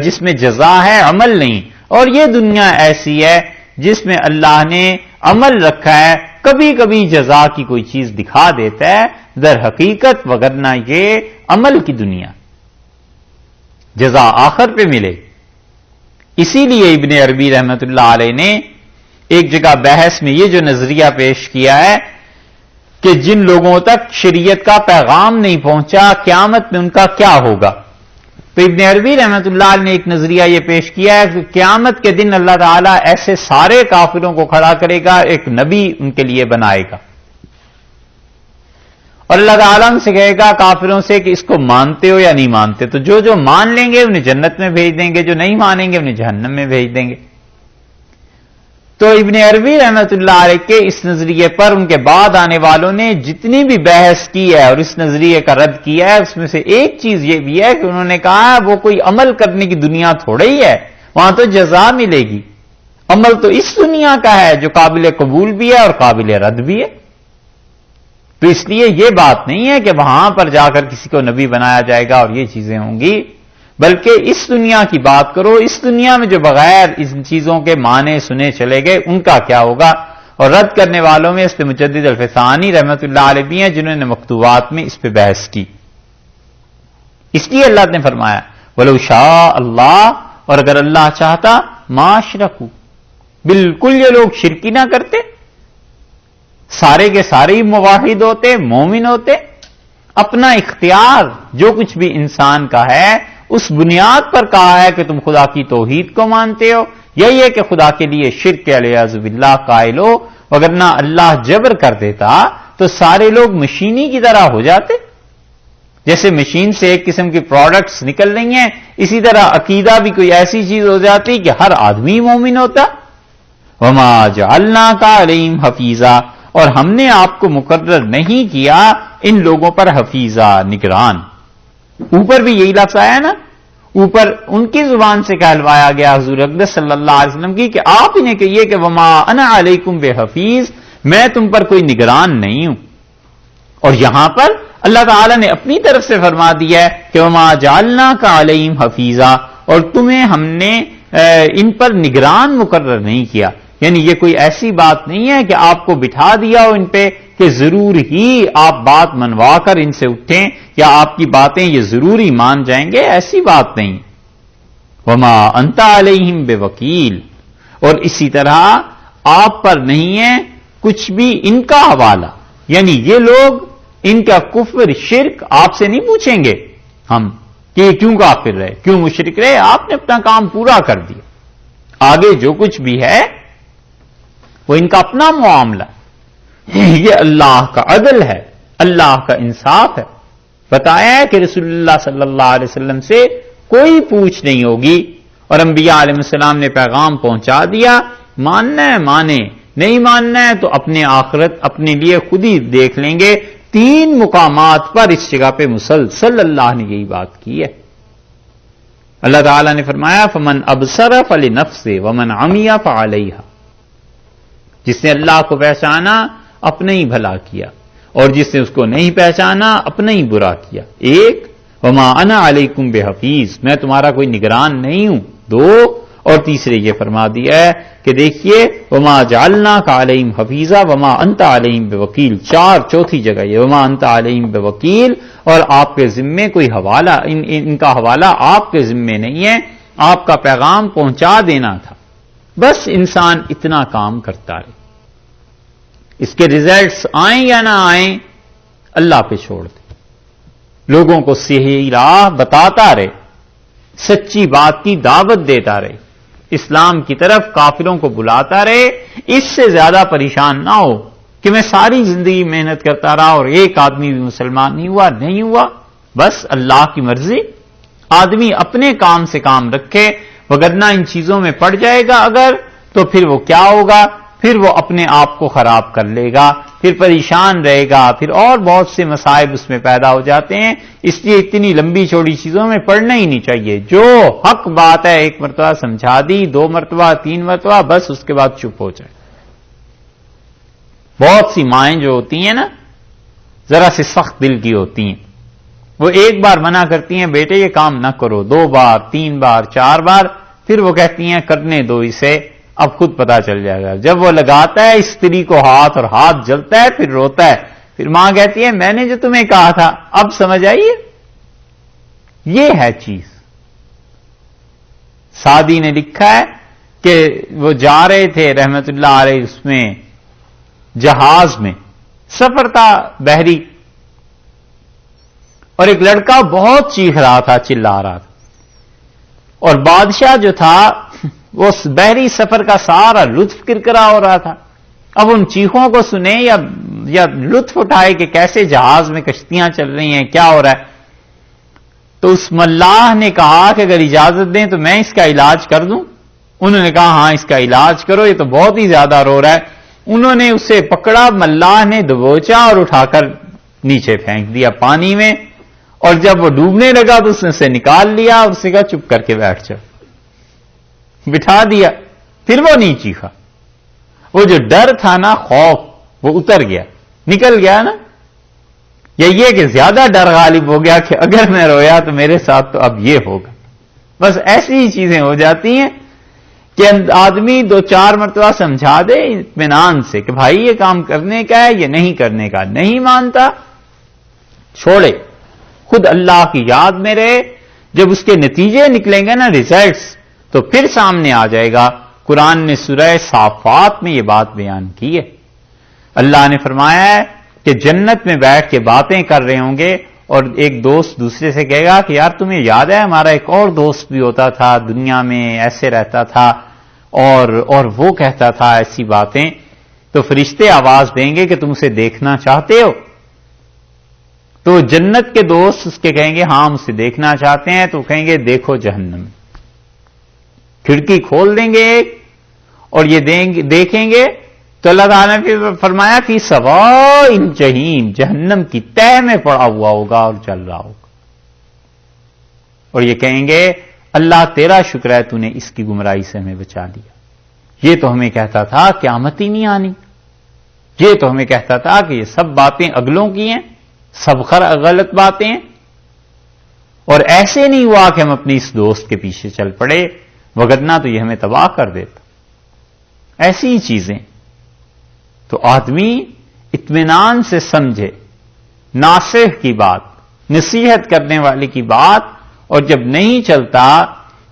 جس میں جزا ہے، عمل نہیں، اور یہ دنیا ایسی ہے جس میں اللہ نے عمل رکھا ہے، کبھی کبھی جزا کی کوئی چیز دکھا دیتا ہے، در حقیقت وگرنہ یہ عمل کی دنیا، جزا آخر پہ ملے۔ اسی لیے ابن عربی رحمت اللہ علیہ نے ایک جگہ بحث میں یہ جو نظریہ پیش کیا ہے کہ جن لوگوں تک شریعت کا پیغام نہیں پہنچا قیامت میں ان کا کیا ہوگا، تو ابن عربی رحمت اللہ علیہ نے ایک نظریہ یہ پیش کیا ہے کہ قیامت کے دن اللہ تعالیٰ ایسے سارے کافروں کو کھڑا کرے گا، ایک نبی ان کے لیے بنائے گا، اور اللہ تعالیٰ ان سے کہے گا کافروں سے کہ اس کو مانتے ہو یا نہیں مانتے، تو جو مان لیں گے انہیں جنت میں بھیج دیں گے، جو نہیں مانیں گے انہیں جہنم میں بھیج دیں گے۔ تو ابن عربی رحمت اللہ علیہ کے اس نظریے پر ان کے بعد آنے والوں نے جتنی بھی بحث کی ہے اور اس نظریے کا رد کیا ہے، اس میں سے ایک چیز یہ بھی ہے کہ انہوں نے کہا وہ کوئی عمل کرنے کی دنیا تھوڑا ہی ہے، وہاں تو جزا ملے گی، عمل تو اس دنیا کا ہے جو قابل قبول بھی ہے اور قابل رد بھی ہے۔ تو اس لیے یہ بات نہیں ہے کہ وہاں پر جا کر کسی کو نبی بنایا جائے گا اور یہ چیزیں ہوں گی، بلکہ اس دنیا کی بات کرو، اس دنیا میں جو بغیر ان چیزوں کے معنی سنے چلے گئے ان کا کیا ہوگا۔ اور رد کرنے والوں میں اس پہ مجدد الفسانی رحمت اللہ علیہ بھی ہیں جنہوں نے مکتوبات میں اس پہ بحث کی۔ اس لیے اللہ نے فرمایا وَلَوْ شَاءَ اللَّهُ، اور اگر اللہ چاہتا مَا أَشْرَكُوا، بالکل یہ لوگ شرک نہ کرتے، سارے کے سارے موحد ہوتے، مومن ہوتے۔ اپنا اختیار جو کچھ بھی انسان کا ہے اس بنیاد پر کہا ہے کہ تم خدا کی توحید کو مانتے ہو، یہی ہے کہ خدا کے لیے شرک علیہ باللہ قائل ہو، وگرنہ اللہ جبر کر دیتا تو سارے لوگ مشینی کی طرح ہو جاتے۔ جیسے مشین سے ایک قسم کی پروڈکٹس نکل رہی ہیں، اسی طرح عقیدہ بھی کوئی ایسی چیز ہو جاتی کہ ہر آدمی مومن ہوتا۔ وما جعلناک علیہم حفیظا، اور ہم نے آپ کو مقرر نہیں کیا ان لوگوں پر حفیظا، نگران۔ اوپر بھی یہی لفظ آیا نا، اوپر ان کی زبان سے کہلوایا گیا حضور اقدس صلی اللہ علیہ وسلم کی کہ آپ انہیں کہیے کہ وما انا علیکم بحفیظ، میں تم پر کوئی نگران نہیں ہوں۔ اور یہاں پر اللہ تعالیٰ نے اپنی طرف سے فرما دیا ہے کہ وما جعلناک علیہم حفیظا، اور تمہیں ہم نے ان پر نگران مقرر نہیں کیا، یعنی یہ کوئی ایسی بات نہیں ہے کہ آپ کو بٹھا دیا ہو ان پہ کہ ضرور ہی آپ بات منوا کر ان سے اٹھیں یا آپ کی باتیں یہ ضروری مان جائیں گے، ایسی بات نہیں۔ وما انت علیہم بوکیل، اور اسی طرح آپ پر نہیں ہے کچھ بھی ان کا حوالہ، یعنی یہ لوگ ان کا کفر شرک آپ سے نہیں پوچھیں گے ہم کہ یہ کیوں کافر رہے، کیوں مشرک رہے، آپ نے اپنا کام پورا کر دیا، آگے جو کچھ بھی ہے وہ ان کا اپنا معاملہ، یہ اللہ کا عدل ہے، اللہ کا انصاف ہے۔ بتایا ہے کہ رسول اللہ صلی اللہ علیہ وسلم سے کوئی پوچھ نہیں ہوگی، اور انبیاء علیہ السلام نے پیغام پہنچا دیا، ماننا ہے مانے، نہیں ماننا ہے تو اپنے آخرت اپنے لیے خود ہی دیکھ لیں گے۔ 3 مقامات پر اس جگہ پہ مسلسل اللہ نے یہی بات کی ہے۔ اللہ تعالیٰ نے فرمایا فمن ابصر فلنفسہ ومن عمی فعلیہا، جس نے اللہ کو پہچانا اپنے ہی بھلا کیا، اور جس نے اس کو نہیں پہچانا اپنا ہی برا کیا۔ ایک وما انا علیکم بحفیظ، میں تمہارا کوئی نگران نہیں ہوں۔ 2 اور تیسرے یہ فرما دیا ہے کہ دیکھیے وما جعلناک علیہم حفیظا وما انت علیہم بوکیل۔ 4 چوتھی جگہ یہ وما انت علیہم بوکیل، اور آپ کے ذمے کوئی حوالہ ان کا حوالہ آپ کے ذمے نہیں ہے، آپ کا پیغام پہنچا دینا تھا، بس انسان اتنا کام کرتا رہے، اس کے ریزلٹس آئیں یا نہ آئیں اللہ پہ چھوڑ دے، لوگوں کو صحیح راہ بتاتا رہے، سچی بات کی دعوت دیتا رہے، اسلام کی طرف کافروں کو بلاتا رہے۔ اس سے زیادہ پریشان نہ ہو کہ میں ساری زندگی محنت کرتا رہا اور ایک آدمی بھی مسلمان نہیں ہوا، بس اللہ کی مرضی، آدمی اپنے کام سے کام رکھے، وگرنہ ان چیزوں میں پڑ جائے گا اگر، تو پھر وہ کیا ہوگا، پھر وہ اپنے آپ کو خراب کر لے گا، پھر پریشان رہے گا، پھر اور بہت سے مصائب اس میں پیدا ہو جاتے ہیں. اس لیے اتنی لمبی چوڑی چیزوں میں پڑھنا ہی نہیں چاہیے. جو حق بات ہے ایک مرتبہ سمجھا دی، 2 مرتبہ 3 مرتبہ، بس اس کے بعد چپ ہو جائے. بہت سی مائیں جو ہوتی ہیں نا ذرا سے سخت دل کی ہوتی ہیں، وہ ایک بار منع کرتی ہیں بیٹے یہ کام نہ کرو، 2 بار 3 بار 4 بار، پھر وہ کہتی ہیں کرنے دو اسے، اب خود پتا چل جائے گا. جب وہ لگاتا ہے استری کو ہاتھ اور ہاتھ جلتا ہے، پھر روتا ہے، پھر ماں کہتی ہے میں نے جو تمہیں کہا تھا اب سمجھ آئیے. یہ ہے چیز. سعدی نے لکھا ہے کہ وہ جا رہے تھے رحمت اللہ علیہ اس میں جہاز میں، سفر تھا بحری، اور ایک لڑکا بہت چیخ رہا تھا، چلا رہا تھا، اور بادشاہ جو تھا وہ بحری سفر کا سارا لطف کرکرا ہو رہا تھا. اب ان چیخوں کو سنے یا لطف اٹھائے کہ کیسے جہاز میں کشتیاں چل رہی ہیں، کیا ہو رہا ہے. تو اس ملاح نے کہا کہ اگر اجازت دیں تو میں اس کا علاج کر دوں. انہوں نے کہا ہاں اس کا علاج کرو، یہ تو بہت ہی زیادہ رو رہا ہے. انہوں نے اسے پکڑا، ملاح نے دبوچا اور اٹھا کر نیچے پھینک دیا پانی میں، اور جب وہ ڈوبنے لگا تو اس نے اسے نکال لیا اور اسے کہا چپ کر کے بیٹھ جاؤ، بٹھا دیا. پھر وہ نہیں چیخا. وہ جو ڈر تھا نا، خوف، وہ اتر گیا، نکل گیا نا. یا یہ کہ زیادہ ڈر غالب ہو گیا کہ اگر میں رویا تو میرے ساتھ تو اب یہ ہوگا. بس ایسی ہی چیزیں ہو جاتی ہیں کہ آدمی 2-4 مرتبہ سمجھا دے اطمینان سے کہ بھائی یہ کام کرنے کا ہے، یہ نہیں کرنے کا. نہیں مانتا، چھوڑے، خود اللہ کی یاد میں رہے. جب اس کے نتیجے نکلیں گے نا، ریزلٹس، تو پھر سامنے آ جائے گا. قرآن نے سورہ صافات میں یہ بات بیان کی ہے. اللہ نے فرمایا ہے کہ جنت میں بیٹھ کے باتیں کر رہے ہوں گے، اور ایک دوست دوسرے سے کہے گا کہ یار تمہیں یاد ہے ہمارا ایک اور دوست بھی ہوتا تھا دنیا میں، ایسے رہتا تھا اور وہ کہتا تھا ایسی باتیں. تو فرشتے آواز دیں گے کہ تم اسے دیکھنا چاہتے ہو. تو جنت کے دوست اس کے کہیں گے ہاں ہم اسے دیکھنا چاہتے ہیں. تو کہیں گے دیکھو جہنم. کھڑکی کھول دیں گے ایک اور یہ دیکھیں گے تو اللہ تعالیٰ نے فرمایا کہ سواء جہیم، جہنم کی تہ میں پڑا ہوا ہوگا اور چل رہا ہوگا. اور یہ کہیں گے اللہ تیرا شکر ہے تو نے اس کی گمراہی سے ہمیں بچا لیا. یہ تو ہمیں کہتا تھا قیامت ہی نہیں آنی. یہ تو ہمیں کہتا تھا کہ یہ سب باتیں اگلوں کی ہیں، سب غلط باتیں ہیں. اور ایسے نہیں ہوا کہ ہم اپنی اس دوست کے پیچھے چل پڑے، وگرنہ تو یہ ہمیں تباہ کر دیتا. ایسی ہی چیزیں. تو آدمی اطمینان سے سمجھے ناصح کی بات، نصیحت کرنے والے کی بات، اور جب نہیں چلتا،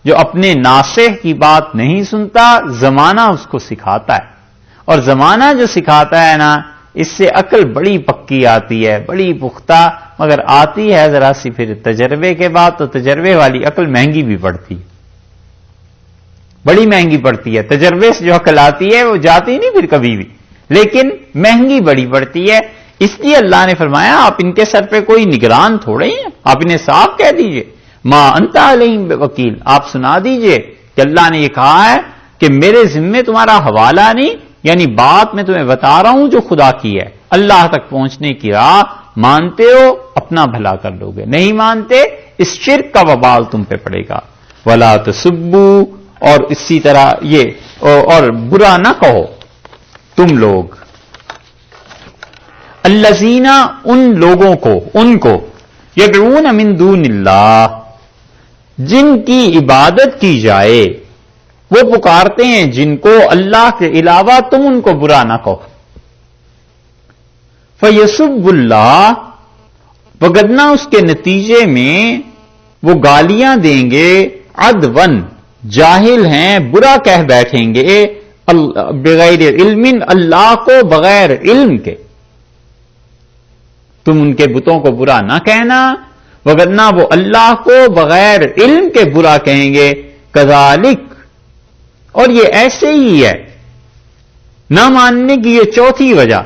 جو اپنے ناصح کی بات نہیں سنتا، زمانہ اس کو سکھاتا ہے. اور زمانہ جو سکھاتا ہے نا، اس سے عقل بڑی پکی آتی ہے، بڑی پختہ، مگر آتی ہے ذرا سی پھر تجربے کے بعد. تو تجربے والی عقل مہنگی بھی پڑتی ہے، بڑی مہنگی پڑتی ہے. تجربے سے جو عقل آتی ہے وہ جاتی نہیں پھر کبھی بھی، لیکن مہنگی بڑی پڑتی ہے. اس لیے اللہ نے فرمایا آپ ان کے سر پہ کوئی نگران تھوڑے ہیں، آپ انہیں صاف کہہ دیجئے ما انت علیہم بوکیل. آپ سنا دیجئے کہ اللہ نے یہ کہا ہے کہ میرے ذمے تمہارا حوالہ نہیں، یعنی بات میں تمہیں بتا رہا ہوں جو خدا کی ہے. اللہ تک پہنچنے کی راہ مانتے ہو اپنا بھلا کر لو گے، نہیں مانتے اس شرک کا وبال تم پہ پڑے گا. ولا تسبوا، اور اسی طرح یہ اور برا نہ کہو تم لوگ، الذین، ان لوگوں کو، ان کو، یدعون من دون اللہ، جن کی عبادت کی جائے، وہ پکارتے ہیں جن کو اللہ کے علاوہ، تم ان کو برا نہ کہو. فیسب اللہ، وگرنہ اس کے نتیجے میں وہ گالیاں دیں گے، عدون، جاہل ہیں، برا کہہ بیٹھیں گے، بغیر علم، اللہ کو بغیر علم کے. تم ان کے بتوں کو برا نہ کہنا، وگرنہ وہ اللہ کو بغیر علم کے برا کہیں گے. کذالک، اور یہ ایسے ہی ہے. نہ ماننے کی یہ چوتھی وجہ،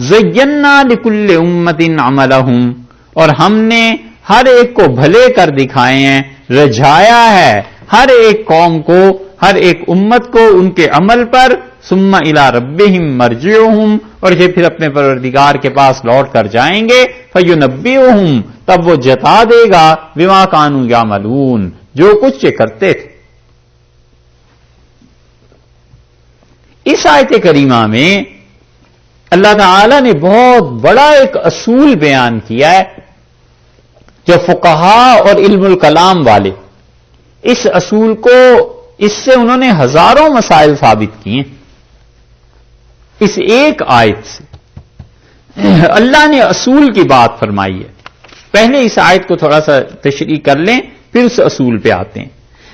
زینا لکل امت عملہم، اور ہم نے ہر ایک کو بھلے کر دکھائے ہیں، رجھایا ہے ہر ایک قوم کو، ہر ایک امت کو ان کے عمل پر. ثم الی ربہم مرجعہم، اور یہ پھر اپنے پروردگار کے پاس لوٹ کر جائیں گے. فَيُنَبِّئُهُمْ تب وہ جتا دے گا بِمَا كَانُوا يَعْمَلُونَ جو کچھ یہ کرتے تھے. اس آیت کریمہ میں اللہ تعالی نے بہت بڑا ایک اصول بیان کیا ہے جو فقہا اور علم الکلام والے اس اصول کو اس سے انہوں نے ہزاروں مسائل ثابت کیے اس ایک آیت سے. اللہ نے اصول کی بات فرمائی ہے. پہلے اس آیت کو تھوڑا سا تشریح کر لیں پھر اس اصول پہ آتے ہیں.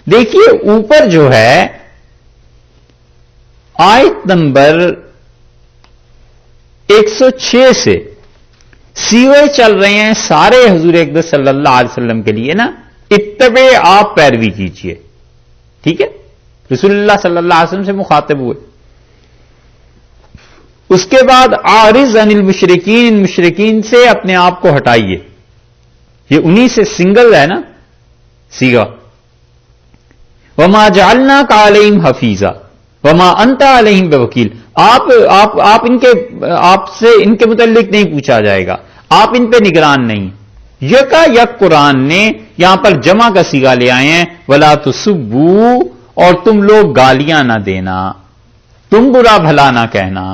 دیکھیے اوپر جو ہے آیت نمبر 106 سے سیوے چل رہے ہیں سارے حضور اقدس صلی اللہ علیہ وسلم کے لیے نا اتبع آپ پیروی کیجئے. ٹھیک ہے رسول اللہ صلی اللہ علیہ وسلم سے مخاطب ہوئے. اس کے بعد عارض عن المشرکین مشرکین سے اپنے آپ کو ہٹائیے. یہ انہی سے سنگل ہے نا سیگا. وما جعلناک علیہم حفیظا وما انت علیہم بوکیل. آپ سے ان کے متعلق نہیں پوچھا جائے گا آپ ان پہ نگران نہیں. یکا یک قرآن نے یہاں پر جمع کا صیغہ لے آئے ہیں ولا تسبوا اور تم لوگ گالیاں نہ دینا تم برا بھلا نہ کہنا.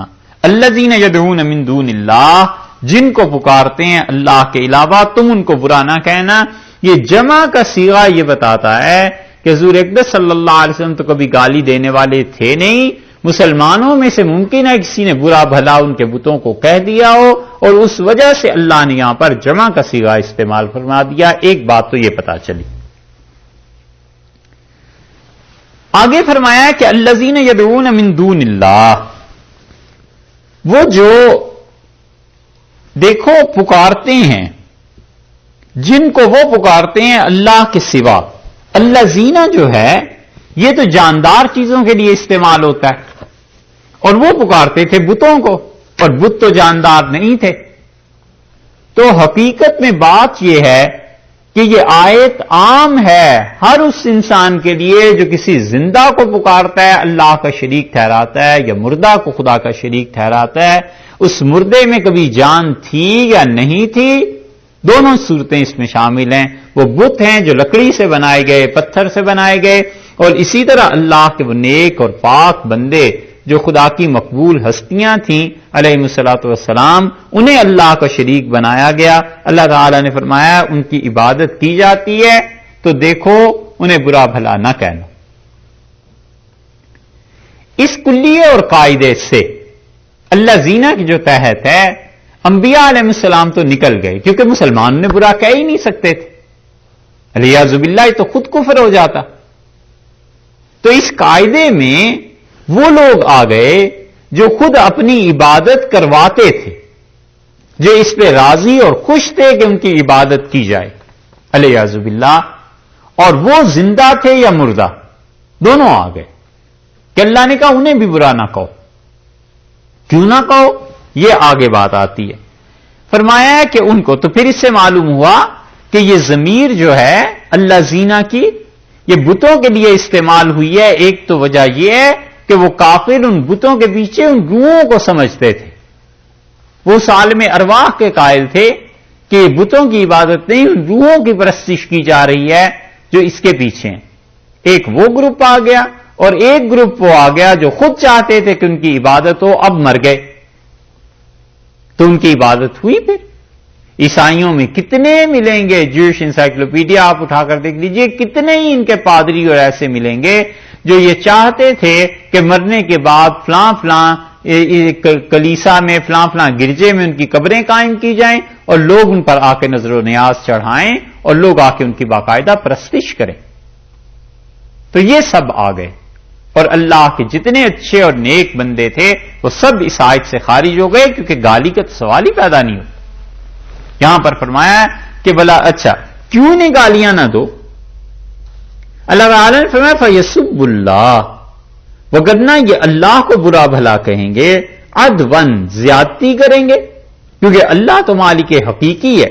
الذین یدعون من دون اللہ جن کو پکارتے ہیں اللہ کے علاوہ تم ان کو برا نہ کہنا. یہ جمع کا صیغہ یہ بتاتا ہے کہ حضور اقدس صلی اللہ علیہ وسلم تو کبھی گالی دینے والے تھے نہیں. مسلمانوں میں سے ممکن ہے کسی نے برا بھلا ان کے بتوں کو کہہ دیا ہو اور اس وجہ سے اللہ نے یہاں پر جمع کا صیغہ استعمال فرما دیا. ایک بات تو یہ پتا چلی. آگے فرمایا کہ الذین یدعون من دون اللہ وہ جو دیکھو پکارتے ہیں جن کو وہ پکارتے ہیں اللہ کے سوا. الذین جو ہے یہ تو جاندار چیزوں کے لیے استعمال ہوتا ہے اور وہ پکارتے تھے بتوں کو اور بت تو جاندار نہیں تھے. تو حقیقت میں بات یہ ہے کہ یہ آیت عام ہے ہر اس انسان کے لیے جو کسی زندہ کو پکارتا ہے اللہ کا شریک ٹھہراتا ہے یا مردہ کو خدا کا شریک ٹھہراتا ہے. اس مردے میں کبھی جان تھی یا نہیں تھی دونوں صورتیں اس میں شامل ہیں. وہ بت ہیں جو لکڑی سے بنائے گئے پتھر سے بنائے گئے اور اسی طرح اللہ کے وہ نیک اور پاک بندے جو خدا کی مقبول ہستیاں تھیں علیہ الصلوۃ والسلام انہیں اللہ کا شریک بنایا گیا. اللہ تعالی نے فرمایا ان کی عبادت کی جاتی ہے تو دیکھو انہیں برا بھلا نہ کہنا. اس کلیے اور قاعدے سے اللہ زینہ کی جو تحت ہے انبیاء علیہ السلام تو نکل گئے کیونکہ مسلمان نے برا کہہ ہی نہیں سکتے تھے. علیاذ باللہ تو خود کفر ہو جاتا. تو اس قاعدے میں وہ لوگ آ گئے جو خود اپنی عبادت کرواتے تھے جو اس پہ راضی اور خوش تھے کہ ان کی عبادت کی جائے علیاذ باللہ. اور وہ زندہ تھے یا مردہ دونوں آ گئے کہ اللہ نے کہا انہیں بھی برا نہ کہو. کیوں نہ کہو یہ آگے بات آتی ہے. فرمایا ہے کہ ان کو تو پھر اس سے معلوم ہوا کہ یہ ضمیر جو ہے اللہ زینہ کی یہ بتوں کے لیے استعمال ہوئی ہے. ایک تو وجہ یہ ہے کہ وہ کافر ان بتوں کے پیچھے ان روحوں کو سمجھتے تھے. وہ عالم ارواح کے قائل تھے کہ بتوں کی عبادت نہیں ان روحوں کی پرستش کی جا رہی ہے جو اس کے پیچھے ہیں. ایک وہ گروپ آ گیا اور ایک گروپ وہ آ گیا جو خود چاہتے تھے کہ ان کی عبادت ہو اب مر گئے تو ان کی عبادت ہوئی. پھر عیسائیوں میں کتنے ملیں گے جوش انسائکلوپیڈیا آپ اٹھا کر دیکھ لیجئے کتنے ہی ان کے پادری اور ایسے ملیں گے جو یہ چاہتے تھے کہ مرنے کے بعد فلاں فلاں کلیسا میں فلاں فلاں گرجے میں ان کی قبریں قائم کی جائیں اور لوگ ان پر آ کے نظر و نیاز چڑھائیں اور لوگ آ کے ان کی باقاعدہ پرستش کریں. تو یہ سب آ گئے اور اللہ کے جتنے اچھے اور نیک بندے تھے وہ سب اس آیت سے خارج ہو گئے کیونکہ گالی کا تو سوال ہی پیدا نہیں ہوتا. یہاں پر فرمایا کہ بلا اچھا کیوں نہیں گالیاں نہ دو. اللہ تعالی نے فرمایا فیسب اللہ وگرنہ یہ اللہ کو برا بھلا کہیں گے عدون زیادتی کریں گے کیونکہ اللہ تو مالک حقیقی ہے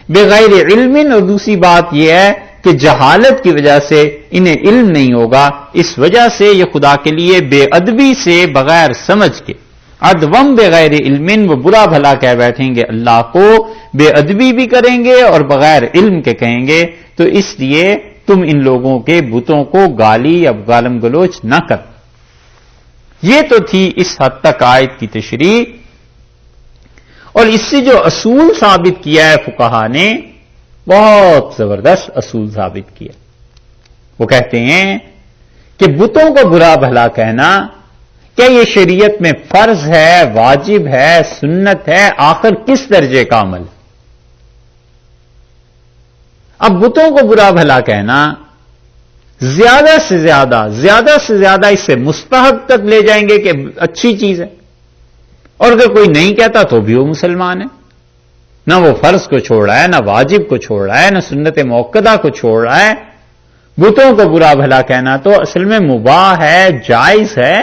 بغیر علم. اور دوسری بات یہ ہے کہ جہالت کی وجہ سے انہیں علم نہیں ہوگا اس وجہ سے یہ خدا کے لیے بے ادبی سے بغیر سمجھ کے عدوم بغیر علم، وہ برا بھلا کہہ بیٹھیں گے اللہ کو، بے ادبی بھی کریں گے اور بغیر علم کے کہیں گے. تو اس لیے تم ان لوگوں کے بتوں کو گالی یا گالم گلوچ نہ کر. یہ تو تھی اس حد تک آیت کی تشریح. اور اس سے جو اصول ثابت کیا ہے فقہا نے، بہت زبردست اصول ثابت کیا. وہ کہتے ہیں کہ بتوں کو برا بھلا کہنا کیا یہ شریعت میں فرض ہے، واجب ہے، سنت ہے، آخر کس درجے کا عمل؟ اب بتوں کو برا بھلا کہنا زیادہ سے زیادہ اس سے مستحب تک لے جائیں گے کہ اچھی چیز ہے، اور اگر کوئی نہیں کہتا تو بھی وہ مسلمان ہے. نہ وہ فرض کو چھوڑ رہا ہے، نہ واجب کو چھوڑ رہا ہے، نہ سنت موقدہ کو چھوڑ رہا ہے. بتوں کو برا بھلا کہنا تو اصل میں مباح ہے، جائز ہے.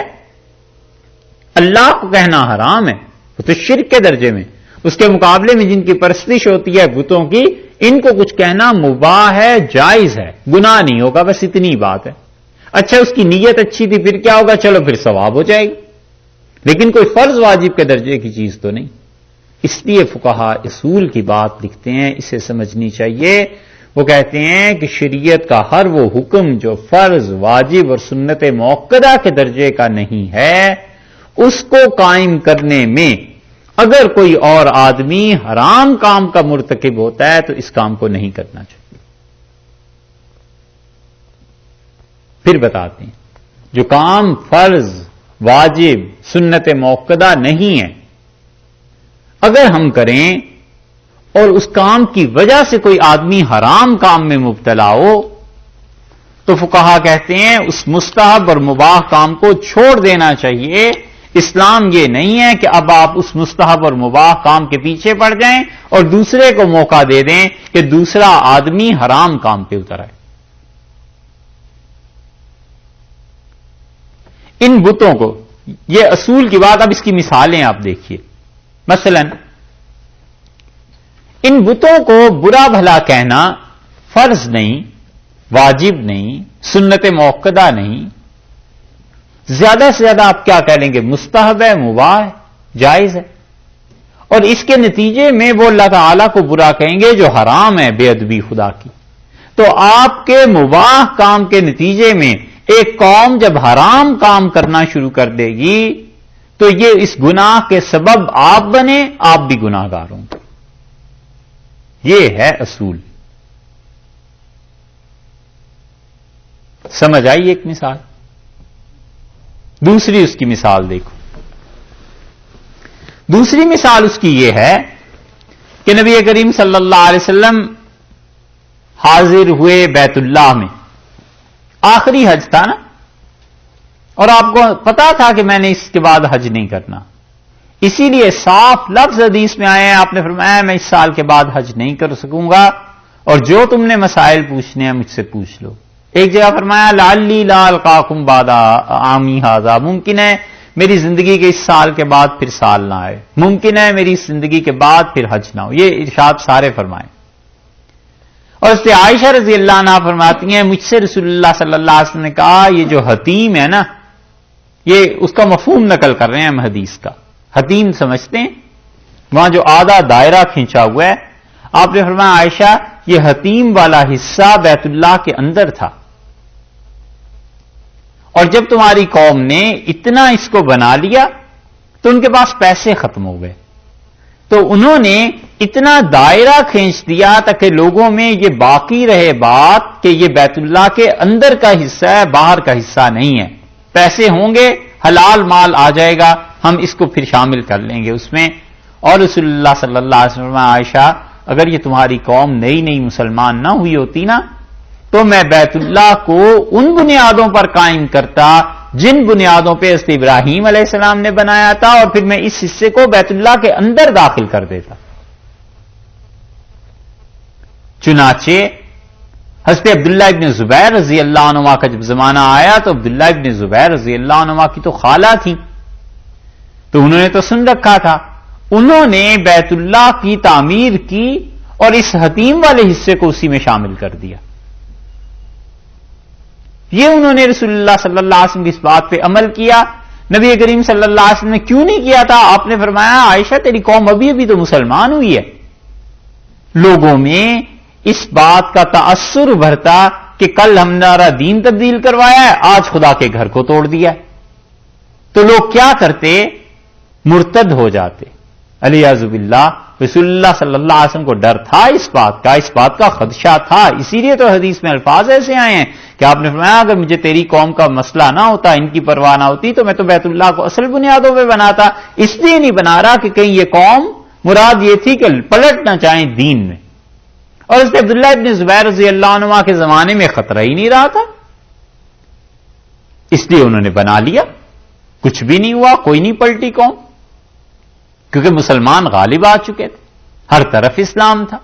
اللہ کو کہنا حرام ہے، وہ تو شرک کے درجے میں. اس کے مقابلے میں جن کی پرستش ہوتی ہے بتوں کی، ان کو کچھ کہنا مباح ہے، جائز ہے، گناہ نہیں ہوگا، بس اتنی بات ہے. اچھا اس کی نیت اچھی تھی پھر کیا ہوگا؟ چلو پھر ثواب ہو جائے گی، لیکن کوئی فرض واجب کے درجے کی چیز تو نہیں. اس لیے فقہا اصول کی بات لکھتے ہیں، اسے سمجھنی چاہیے. وہ کہتے ہیں کہ شریعت کا ہر وہ حکم جو فرض، واجب اور سنت موقدہ کے درجے کا نہیں ہے، اس کو قائم کرنے میں اگر کوئی اور آدمی حرام کام کا مرتکب ہوتا ہے تو اس کام کو نہیں کرنا چاہیے. پھر بتاتے ہیں جو کام فرض، واجب، سنت موقدہ نہیں ہے، اگر ہم کریں اور اس کام کی وجہ سے کوئی آدمی حرام کام میں مبتلا ہو تو فقہا کہتے ہیں اس مستحب اور مباح کام کو چھوڑ دینا چاہیے. اسلام یہ نہیں ہے کہ اب آپ اس مستحب اور مباح کام کے پیچھے پڑ جائیں اور دوسرے کو موقع دے دیں کہ دوسرا آدمی حرام کام پہ اتر آئے. ان بتوں کو، یہ اصول کی بات، اب اس کی مثالیں آپ دیکھیے. مثلا ان بتوں کو برا بھلا کہنا فرض نہیں، واجب نہیں، سنت موقدہ نہیں. زیادہ سے زیادہ آپ کیا کہہ لیں گے؟ مستحب ہے، مباح ہے، جائز ہے. اور اس کے نتیجے میں وہ اللہ تعالیٰ کو برا کہیں گے جو حرام ہے، بے ادبی خدا کی. تو آپ کے مباح کام کے نتیجے میں ایک قوم جب حرام کام کرنا شروع کر دے گی تو یہ اس گناہ کے سبب آپ بنے، آپ بھی گناہ گار ہوں گے. یہ ہے اصول. سمجھ آئی ایک مثال؟ دوسری اس کی مثال دیکھو. دوسری مثال اس کی یہ ہے کہ نبی کریم صلی اللہ علیہ وسلم حاضر ہوئے بیت اللہ میں، آخری حج تھا نا، اور آپ کو پتا تھا کہ میں نے اس کے بعد حج نہیں کرنا. اسی لیے صاف لفظ حدیث میں آئے ہیں، آپ نے فرمایا میں اس سال کے بعد حج نہیں کر سکوں گا، اور جو تم نے مسائل پوچھنے ہیں مجھ سے پوچھ لو. ایک جگہ فرمایا لعلی لا القاکم بعد عامی ھذا، ممکن ہے میری زندگی کے اس سال کے بعد پھر سال نہ آئے، ممکن ہے میری زندگی کے بعد پھر حج نہ ہو. یہ ارشاد سارے فرمائے. اور اس سے عائشہ رضی اللہ عنہا فرماتی ہیں مجھ سے رسول اللہ صلی اللہ علیہ وسلم نے کہا یہ جو حتیم ہے نا، یہ اس کا مفہوم نقل کر رہے ہیں ہم حدیث کا. حتیم سمجھتے ہیں وہاں جو آدھا دائرہ کھینچا ہوا ہے. آپ نے فرمایا عائشہ یہ حتیم والا حصہ بیت اللہ کے اندر تھا، اور جب تمہاری قوم نے اتنا اس کو بنا لیا تو ان کے پاس پیسے ختم ہو گئے، تو انہوں نے اتنا دائرہ کھینچ دیا تاکہ لوگوں میں یہ باقی رہے بات کہ یہ بیت اللہ کے اندر کا حصہ ہے، باہر کا حصہ نہیں ہے. پیسے ہوں گے، حلال مال آ جائے گا، ہم اس کو پھر شامل کر لیں گے اس میں. اور رسول اللہ صلی اللہ علیہ وسلم عائشہ اگر یہ تمہاری قوم نئی نئی مسلمان نہ ہوئی ہوتی نا تو میں بیت اللہ کو ان بنیادوں پر قائم کرتا جن بنیادوں پہ حضرت ابراہیم علیہ السلام نے بنایا تھا، اور پھر میں اس حصے کو بیت اللہ کے اندر داخل کر دیتا. چنانچہ حضرت عبداللہ ابن زبیر رضی اللہ عنہ کا جب زمانہ آیا تو عبداللہ ابن زبیر رضی اللہ عنہ کی تو خالہ تھی، تو انہوں نے تو سن رکھا تھا. انہوں نے بیت اللہ کی تعمیر کی اور اس حتیم والے حصے کو اسی میں شامل کر دیا. یہ انہوں نے رسول اللہ صلی اللہ علیہ وسلم کی اس بات پہ عمل کیا نبی کریم صلی اللہ علیہ وسلم نے کیوں نہیں کیا تھا؟ آپ نے فرمایا عائشہ تیری قوم ابھی تو مسلمان ہوئی ہے. لوگوں میں اس بات کا تاثر ابھرتا کہ کل ہمارا دین تبدیل کروایا ہے، آج خدا کے گھر کو توڑ دیا ہے، تو لوگ کیا کرتے؟ مرتد ہو جاتے. علیاذ باللہ. رسول اللہ صلی اللہ علیہ وسلم کو ڈر تھا اس بات کا خدشہ تھا. اسی لیے تو حدیث میں الفاظ ایسے آئے ہیں کہ آپ نے فرمایا اگر مجھے تیری قوم کا مسئلہ نہ ہوتا، ان کی پرواہ نہ ہوتی، تو میں تو بیت اللہ کو اصل بنیادوں پہ بناتا. اس لیے نہیں بنا رہا کہ کہیں یہ قوم، مراد یہ تھی کہ پلٹ نہ چاہیں دین میں. اور اس عبداللہ ابن زبیر رضی اللہ عنہ کے زمانے میں خطرہ ہی نہیں رہا تھا، اس لیے انہوں نے بنا لیا. کچھ بھی نہیں ہوا، کوئی نہیں پلٹی قوم، کیونکہ مسلمان غالب آ چکے تھے، ہر طرف اسلام تھا.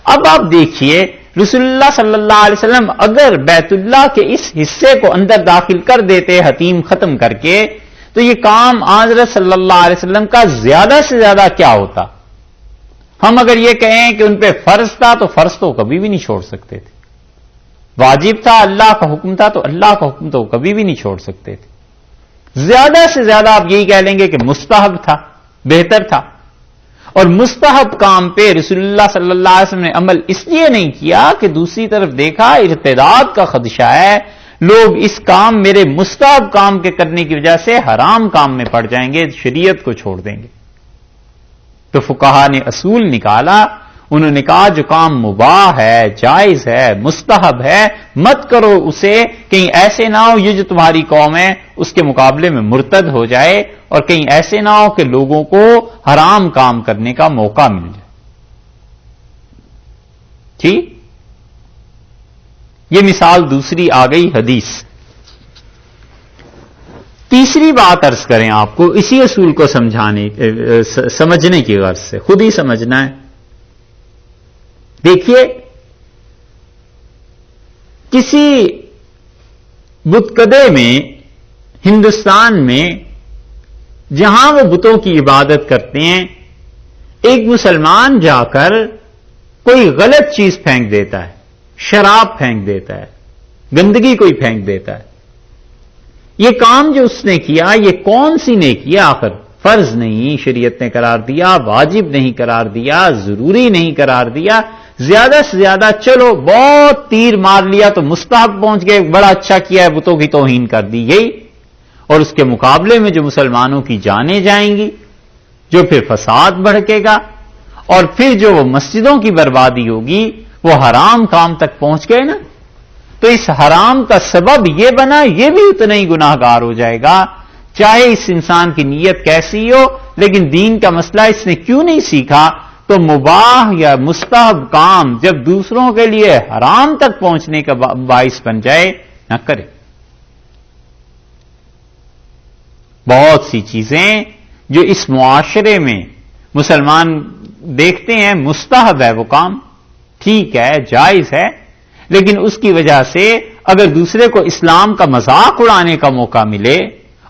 اب آپ دیکھیے رسول اللہ صلی اللہ علیہ وسلم اگر بیت اللہ کے اس حصے کو اندر داخل کر دیتے حتیم ختم کر کے، تو یہ کام حضرت صلی اللہ علیہ وسلم کا زیادہ سے زیادہ کیا ہوتا؟ ہم اگر یہ کہیں کہ ان پہ فرض تھا تو فرض تو کبھی بھی نہیں چھوڑ سکتے تھے. واجب تھا، اللہ کا حکم تھا تو اللہ کا حکم تو کبھی بھی نہیں چھوڑ سکتے تھے. زیادہ سے زیادہ آپ یہی کہہ لیں گے کہ مستحب تھا، بہتر تھا. اور مستحب کام پہ رسول اللہ صلی اللہ علیہ وسلم نے عمل اس لیے نہیں کیا کہ دوسری طرف دیکھا ارتداد کا خدشہ ہے، لوگ اس کام میرے مستحب کام کے کرنے کی وجہ سے حرام کام میں پڑ جائیں گے، شریعت کو چھوڑ دیں گے. تو فقہا نے اصول نکالا، انہوں نے کہا جو کام مباح ہے، جائز ہے، مستحب ہے، مت کرو اسے، کہیں ایسے نہ ہو یہ جو تمہاری قوم ہے اس کے مقابلے میں مرتد ہو جائے، اور کہیں ایسے نہ ہو کہ لوگوں کو حرام کام کرنے کا موقع مل جائے. ٹھیک، یہ مثال دوسری آ گئی حدیث. تیسری بات عرض کریں آپ کو اسی اصول کو سمجھنے کی غرض سے، خود ہی سمجھنا ہے. دیکھیے کسی بتکدے میں ہندوستان میں جہاں وہ بتوں کی عبادت کرتے ہیں، ایک مسلمان جا کر کوئی غلط چیز پھینک دیتا ہے، شراب پھینک دیتا ہے، گندگی کوئی پھینک دیتا ہے. یہ کام جو اس نے کیا یہ کون سی نے کیا؟ آخر فرض نہیں شریعت نے قرار دیا، واجب نہیں قرار دیا، ضروری نہیں قرار دیا. زیادہ سے زیادہ چلو بہت تیر مار لیا تو مستحب پہنچ گئے، بڑا اچھا کیا ہے، بتوں کی توہین کر دی گئی. اور اس کے مقابلے میں جو مسلمانوں کی جانیں جائیں گی، جو پھر فساد بڑھکے گا، اور پھر جو وہ مسجدوں کی بربادی ہوگی، وہ حرام کام تک پہنچ گئے نا. تو اس حرام کا سبب یہ بنا، یہ بھی اتنا ہی گناہ گار ہو جائے گا، چاہے اس انسان کی نیت کیسی ہو. لیکن دین کا مسئلہ اس نے کیوں نہیں سیکھا؟ تو مباح یا مستحب کام جب دوسروں کے لیے حرام تک پہنچنے کا باعث بن جائے نہ کرے. بہت سی چیزیں جو اس معاشرے میں مسلمان دیکھتے ہیں مستحب ہے، وہ کام ٹھیک ہے، جائز ہے، لیکن اس کی وجہ سے اگر دوسرے کو اسلام کا مذاق اڑانے کا موقع ملے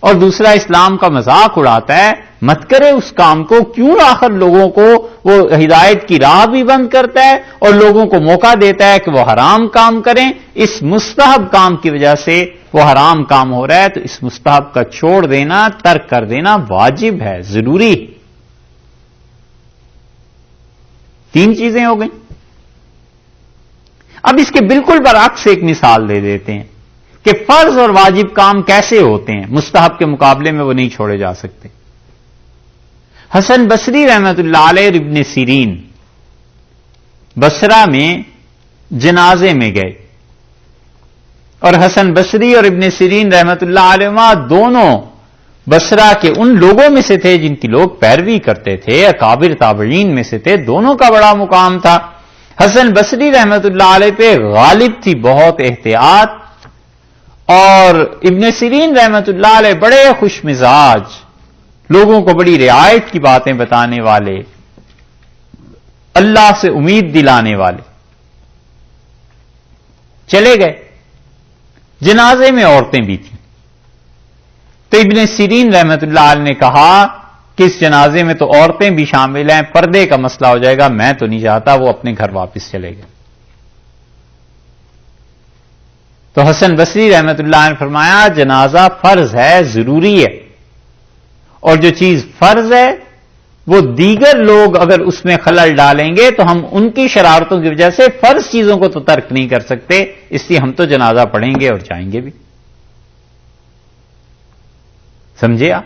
اور دوسرا اسلام کا مذاق اڑاتا ہے، مت کرے اس کام کو. کیوں آخر لوگوں کو وہ ہدایت کی راہ بھی بند کرتا ہے اور لوگوں کو موقع دیتا ہے کہ وہ حرام کام کریں. اس مستحب کام کی وجہ سے وہ حرام کام ہو رہا ہے، تو اس مستحب کا چھوڑ دینا، ترک کر دینا واجب ہے، ضروری. 3 چیزیں ہو گئیں. اب اس کے بالکل برعکس ایک مثال دے دیتے ہیں کہ فرض اور واجب کام کیسے ہوتے ہیں، مستحب کے مقابلے میں وہ نہیں چھوڑے جا سکتے. حسن بصری رحمت اللہ علیہ اور ابن سیرین بصرہ میں جنازے میں گئے، اور حسن بصری اور ابن سیرین رحمت اللہ علیہ دونوں بصرہ کے ان لوگوں میں سے تھے جن کی لوگ پیروی کرتے تھے، اکابر تابعین میں سے تھے، دونوں کا بڑا مقام تھا. حسن بصری رحمت اللہ علیہ پہ غالب تھی بہت احتیاط، اور ابن سیرین رحمت اللہ علیہ بڑے خوش مزاج، لوگوں کو بڑی رعایت کی باتیں بتانے والے، اللہ سے امید دلانے والے. چلے گئے، جنازے میں عورتیں بھی تھیں. تو ابن سیرین رحمت اللہ علیہ نے کہا کہ اس جنازے میں تو عورتیں بھی شامل ہیں، پردے کا مسئلہ ہو جائے گا، میں تو نہیں چاہتا. وہ اپنے گھر واپس چلے گئے. تو حسن بصری رحمت اللہ نے فرمایا جنازہ فرض ہے، ضروری ہے، اور جو چیز فرض ہے وہ دیگر لوگ اگر اس میں خلل ڈالیں گے تو ہم ان کی شرارتوں کی وجہ سے فرض چیزوں کو تو ترک نہیں کر سکتے، اس لیے ہم تو جنازہ پڑھیں گے اور جائیں گے بھی. سمجھے آپ؟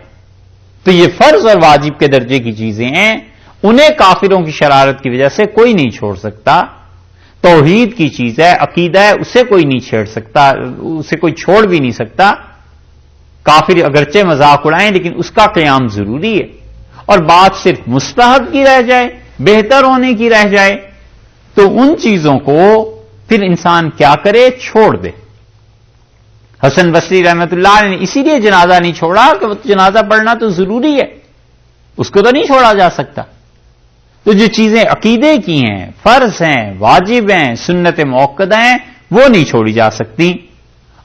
تو یہ فرض اور واجب کے درجے کی چیزیں ہیں، انہیں کافروں کی شرارت کی وجہ سے کوئی نہیں چھوڑ سکتا. توحید کی چیز ہے، عقیدہ ہے، اسے کوئی نہیں چھیڑ سکتا، اسے کوئی چھوڑ بھی نہیں سکتا. کافر اگرچہ مذاق اڑائیں لیکن اس کا قیام ضروری ہے، اور بات صرف مستحب کی رہ جائے، بہتر ہونے کی رہ جائے تو ان چیزوں کو پھر انسان کیا کرے؟ چھوڑ دے. حسن بصری رحمت اللہ نے اسی لیے جنازہ نہیں چھوڑا کہ جنازہ پڑھنا تو ضروری ہے، اس کو تو نہیں چھوڑا جا سکتا. تو جو چیزیں عقیدے کی ہیں، فرض ہیں، واجب ہیں، سنت موقدہ ہیں، وہ نہیں چھوڑی جا سکتی.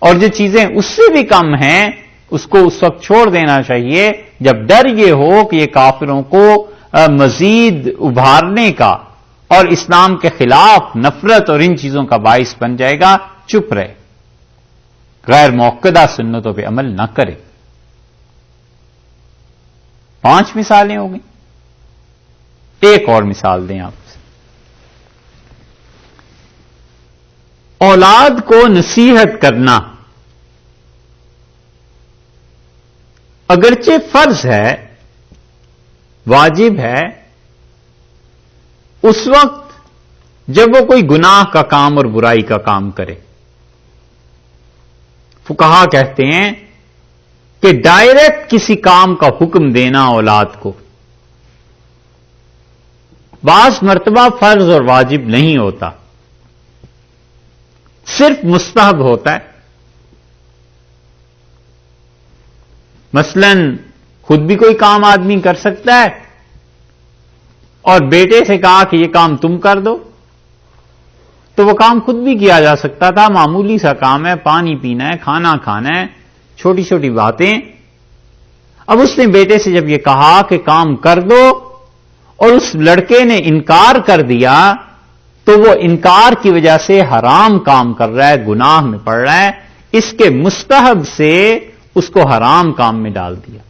اور جو چیزیں اس سے بھی کم ہیں اس کو اس وقت چھوڑ دینا چاہیے جب ڈر یہ ہو کہ یہ کافروں کو مزید ابھارنے کا اور اسلام کے خلاف نفرت اور ان چیزوں کا باعث بن جائے گا. چپ رہے، غیر موقدہ سنتوں پہ عمل نہ کرے. 5 مثالیں ہو گئیں. ایک اور مثال دیں آپ سے. اولاد کو نصیحت کرنا اگرچہ فرض ہے، واجب ہے، اس وقت جب وہ کوئی گناہ کا کام اور برائی کا کام کرے. فقہا کہتے ہیں کہ ڈائریکٹ کسی کام کا حکم دینا اولاد کو بعض مرتبہ فرض اور واجب نہیں ہوتا، صرف مستحب ہوتا ہے. مثلا خود بھی کوئی کام آدمی کر سکتا ہے اور بیٹے سے کہا کہ یہ کام تم کر دو تو وہ کام خود بھی کیا جا سکتا تھا. معمولی سا کام ہے، پانی پینا ہے، کھانا کھانا ہے، چھوٹی چھوٹی باتیں. اب اس نے بیٹے سے جب یہ کہا کہ کام کر دو اور اس لڑکے نے انکار کر دیا تو وہ انکار کی وجہ سے حرام کام کر رہا ہے، گناہ میں پڑ رہا ہے. اس کے مستحب سے اس کو حرام کام میں ڈال دیا.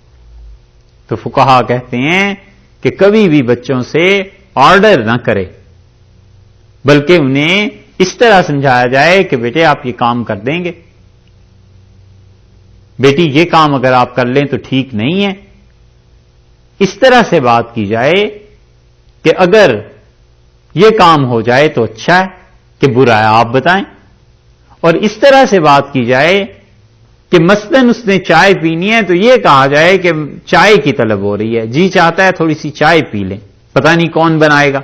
تو فقہا کہتے ہیں کہ کبھی بھی بچوں سے آرڈر نہ کرے، بلکہ انہیں اس طرح سمجھایا جائے کہ بیٹے آپ یہ کام کر دیں گے، بیٹی یہ کام اگر آپ کر لیں تو ٹھیک نہیں ہے. اس طرح سے بات کی جائے کہ اگر یہ کام ہو جائے تو اچھا ہے، کہ برا ہے آپ بتائیں. اور اس طرح سے بات کی جائے کہ مثلاً اس نے چائے پینی ہے تو یہ کہا جائے کہ چائے کی طلب ہو رہی ہے، جی چاہتا ہے تھوڑی سی چائے پی لیں، پتہ نہیں کون بنائے گا.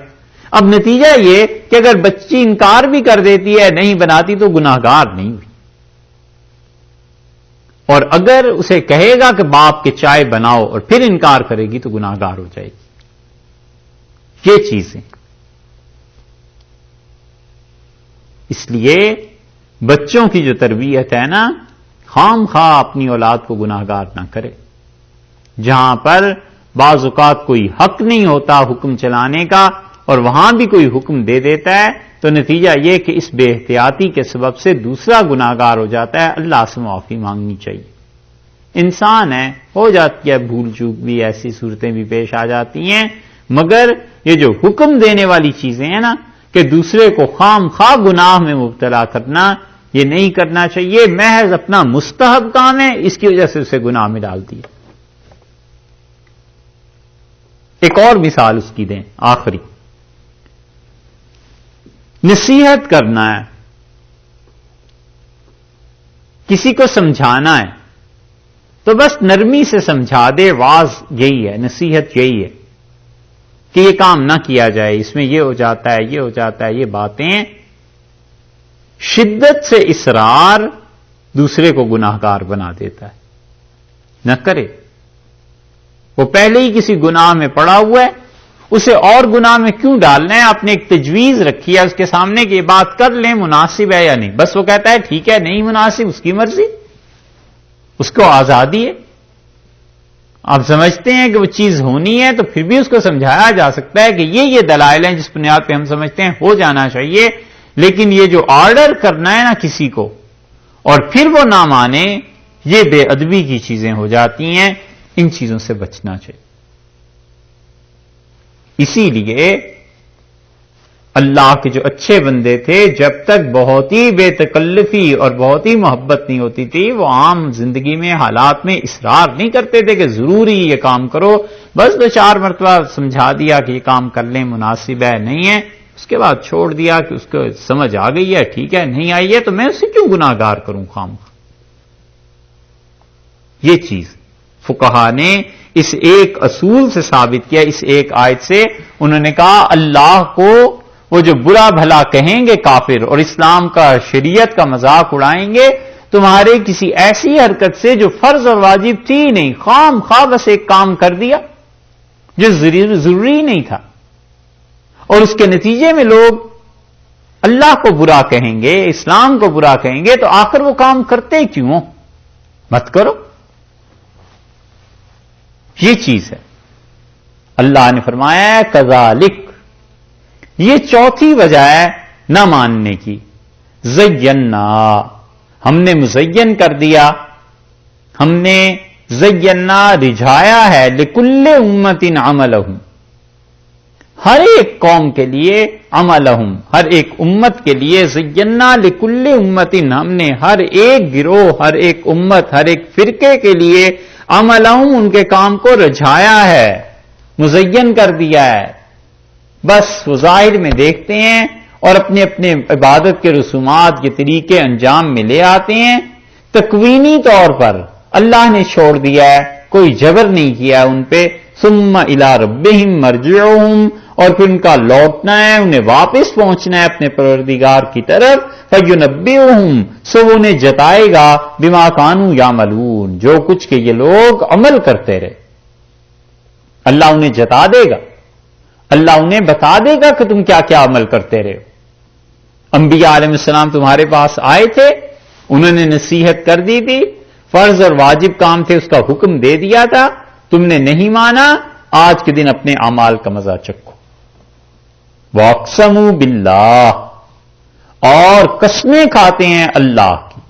اب نتیجہ یہ کہ اگر بچی انکار بھی کر دیتی ہے، نہیں بناتی تو گناہگار نہیں ہوئی. اور اگر اسے کہے گا کہ باپ کے چائے بناؤ اور پھر انکار کرے گی تو گناہگار ہو جائے گی. یہ چیزیں اس لیے بچوں کی جو تربیت ہے نا، خام خواہ اپنی اولاد کو گناہگار نہ کرے. جہاں پر بعض اوقات کوئی حق نہیں ہوتا حکم چلانے کا اور وہاں بھی کوئی حکم دے دیتا ہے تو نتیجہ یہ کہ اس بے احتیاطی کے سبب سے دوسرا گناہگار ہو جاتا ہے. اللہ سے معافی مانگنی چاہیے. انسان ہے، ہو جاتی ہے بھول چوک بھی، ایسی صورتیں بھی پیش آ جاتی ہیں، مگر یہ جو حکم دینے والی چیزیں ہیں نا کہ دوسرے کو خام خواہ گناہ میں مبتلا کرنا، یہ نہیں کرنا چاہیے. محض اپنا مستحب کام ہے، اس کی وجہ سے اسے گناہ میں ڈال دیا. ایک اور مثال اس کی دیں، آخری. نصیحت کرنا ہے، کسی کو سمجھانا ہے تو بس نرمی سے سمجھا دے. واز یہی ہے، نصیحت یہی ہے کہ یہ کام نہ کیا جائے، اس میں یہ ہو جاتا ہے، یہ ہو جاتا ہے. یہ باتیں شدت سے اصرار دوسرے کو گناہگار بنا دیتا ہے. نہ کرے. وہ پہلے ہی کسی گناہ میں پڑا ہوا ہے، اسے اور گناہ میں کیوں ڈالنا ہے؟ آپ نے ایک تجویز رکھی ہے اس کے سامنے کہ یہ بات کر لیں، مناسب ہے یا نہیں. بس وہ کہتا ہے ٹھیک ہے، نہیں مناسب، اس کی مرضی، اس کو آزادی ہے. آپ سمجھتے ہیں کہ وہ چیز ہونی ہے تو پھر بھی اس کو سمجھایا جا سکتا ہے کہ یہ دلائل ہیں جس بنیاد پہ ہم سمجھتے ہیں ہو جانا چاہیے. لیکن یہ جو آرڈر کرنا ہے نا کسی کو، اور پھر وہ نہ مانے، یہ بے ادبی کی چیزیں ہو جاتی ہیں، ان چیزوں سے بچنا چاہیے۔ اسی لیے اللہ کے جو اچھے بندے تھے، جب تک بہت ہی بے تکلفی اور بہت ہی محبت نہیں ہوتی تھی، وہ عام زندگی میں حالات میں اصرار نہیں کرتے تھے کہ ضروری یہ کام کرو، بس 2-4 مرتبہ سمجھا دیا کہ یہ کام کر لیں، مناسب ہے نہیں ہے، اس کے بعد چھوڑ دیا کہ اس کو سمجھ آ گئی ہے، ٹھیک ہے، نہیں آئی ہے تو میں اسے کیوں گناہ گار کروں خام۔ یہ چیز فقہا نے اس ایک اصول سے ثابت کیا، اس ایک آیت سے۔ انہوں نے کہا اللہ کو وہ جو برا بھلا کہیں گے کافر اور اسلام کا شریعت کا مذاق اڑائیں گے تمہارے کسی ایسی حرکت سے جو فرض اور واجب تھی نہیں، خام خواہ بس ایک کام کر دیا جو ضروری نہیں تھا، اور اس کے نتیجے میں لوگ اللہ کو برا کہیں گے، اسلام کو برا کہیں گے، تو آخر وہ کام کرتے کیوں؟ مت کرو۔ یہ چیز ہے۔ اللہ نے فرمایا ہے کذالک، یہ چوتھی وجہ ہے نہ ماننے کی، زینا، ہم نے مزین کر دیا، ہم نے زینا رجھایا ہے، لکل امت عملہم، ہر ایک قوم کے لیے، عملہم، ہر ایک امت کے لیے، زینا لکل امت، ہم نے ہر ایک گروہ، ہر ایک امت، ہر ایک فرقے کے لیے، عملہم، ان کے کام کو رجھایا ہے، مزین کر دیا ہے، بس وہ ظاہر میں دیکھتے ہیں اور اپنے اپنے عبادت کے رسومات کے طریقے انجام میں لے آتے ہیں، تکوینی طور پر اللہ نے چھوڑ دیا ہے، کوئی جبر نہیں کیا ان پہ، ثم الی ربہم مرجعہم، اور پھر ان کا لوٹنا ہے، انہیں واپس پہنچنا ہے اپنے پروردگار کی طرف، فینبئہم، سو وہ انہیں جتائے گا، بما کانوا یعملون، جو کچھ کہ یہ لوگ عمل کرتے رہے، اللہ انہیں جتا دے گا، اللہ انہیں بتا دے گا کہ تم کیا کیا عمل کرتے رہے ہو۔ انبیاء علیہ السلام تمہارے پاس آئے تھے، انہوں نے نصیحت کر دی تھی، فرض اور واجب کام تھے اس کا حکم دے دیا تھا، تم نے نہیں مانا، آج کے دن اپنے اعمال کا مزہ چکھو۔ وَاقْسَمُوا بِاللَّهِ، اور قسمیں کھاتے ہیں اللہ کی۔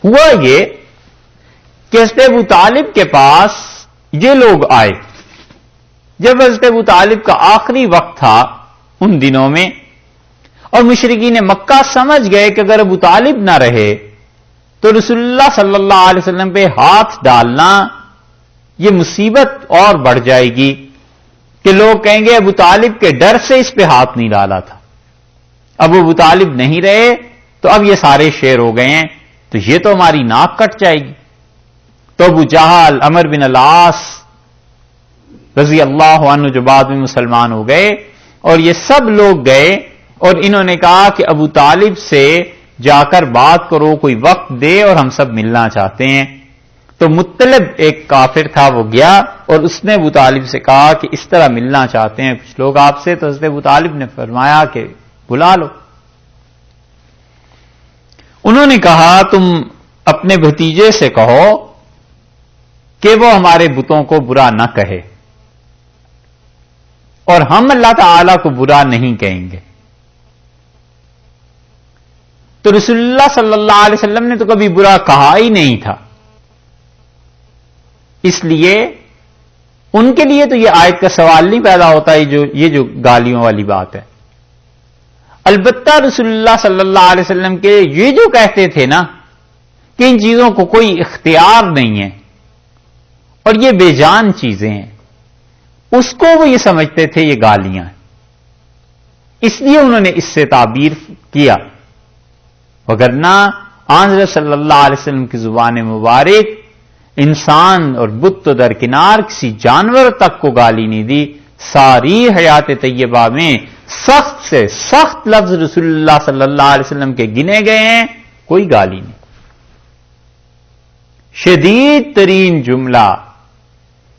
ہوا یہ کہ حضرت ابو طالب کے پاس یہ لوگ آئے، جب حضرت ابو طالب کا آخری وقت تھا ان دنوں میں، اور مشرکین مکہ سمجھ گئے کہ اگر ابو طالب نہ رہے تو رسول اللہ صلی اللہ علیہ وسلم پہ ہاتھ ڈالنا یہ مصیبت اور بڑھ جائے گی، کہ لوگ کہیں گے ابو طالب کے ڈر سے اس پہ ہاتھ نہیں ڈالا تھا، اب ابو طالب نہیں رہے تو اب یہ سارے شیر ہو گئے ہیں، تو یہ تو ہماری ناک کٹ جائے گی۔ تو ابو جہل، عمر بن العاص رضی اللہ عنہ جو بعد میں مسلمان ہو گئے، اور یہ سب لوگ گئے اور انہوں نے کہا کہ ابو طالب سے جا کر بات کرو، کوئی وقت دے اور ہم سب ملنا چاہتے ہیں۔ تو مطلب ایک کافر تھا، وہ گیا اور اس نے ابو طالب سے کہا کہ اس طرح ملنا چاہتے ہیں کچھ لوگ آپ سے، تو حضرت ابو طالب نے فرمایا کہ بلا لو۔ انہوں نے کہا تم اپنے بھتیجے سے کہو کہ وہ ہمارے بتوں کو برا نہ کہے، اور ہم اللہ تعالی کو برا نہیں کہیں گے۔ تو رسول اللہ صلی اللہ علیہ وسلم نے تو کبھی برا کہا ہی نہیں تھا، اس لیے ان کے لیے تو یہ آیت کا سوال نہیں پیدا ہوتا، یہ جو گالیوں والی بات ہے۔ البتہ رسول اللہ صلی اللہ علیہ وسلم کے یہ جو کہتے تھے نا کہ ان چیزوں کو کوئی اختیار نہیں ہے اور یہ بے جان چیزیں ہیں، اس کو وہ یہ سمجھتے تھے یہ گالیاں ہیں، اس لیے انہوں نے اس سے تعبیر کیا، وگرنہ آن صلی اللہ علیہ وسلم کی زبان مبارک انسان اور بت تو درکنار کسی جانور تک کو گالی نہیں دی۔ ساری حیات طیبہ میں سخت سے سخت لفظ رسول اللہ صلی اللہ علیہ وسلم کے گنے گئے ہیں، کوئی گالی نہیں۔ شدید ترین جملہ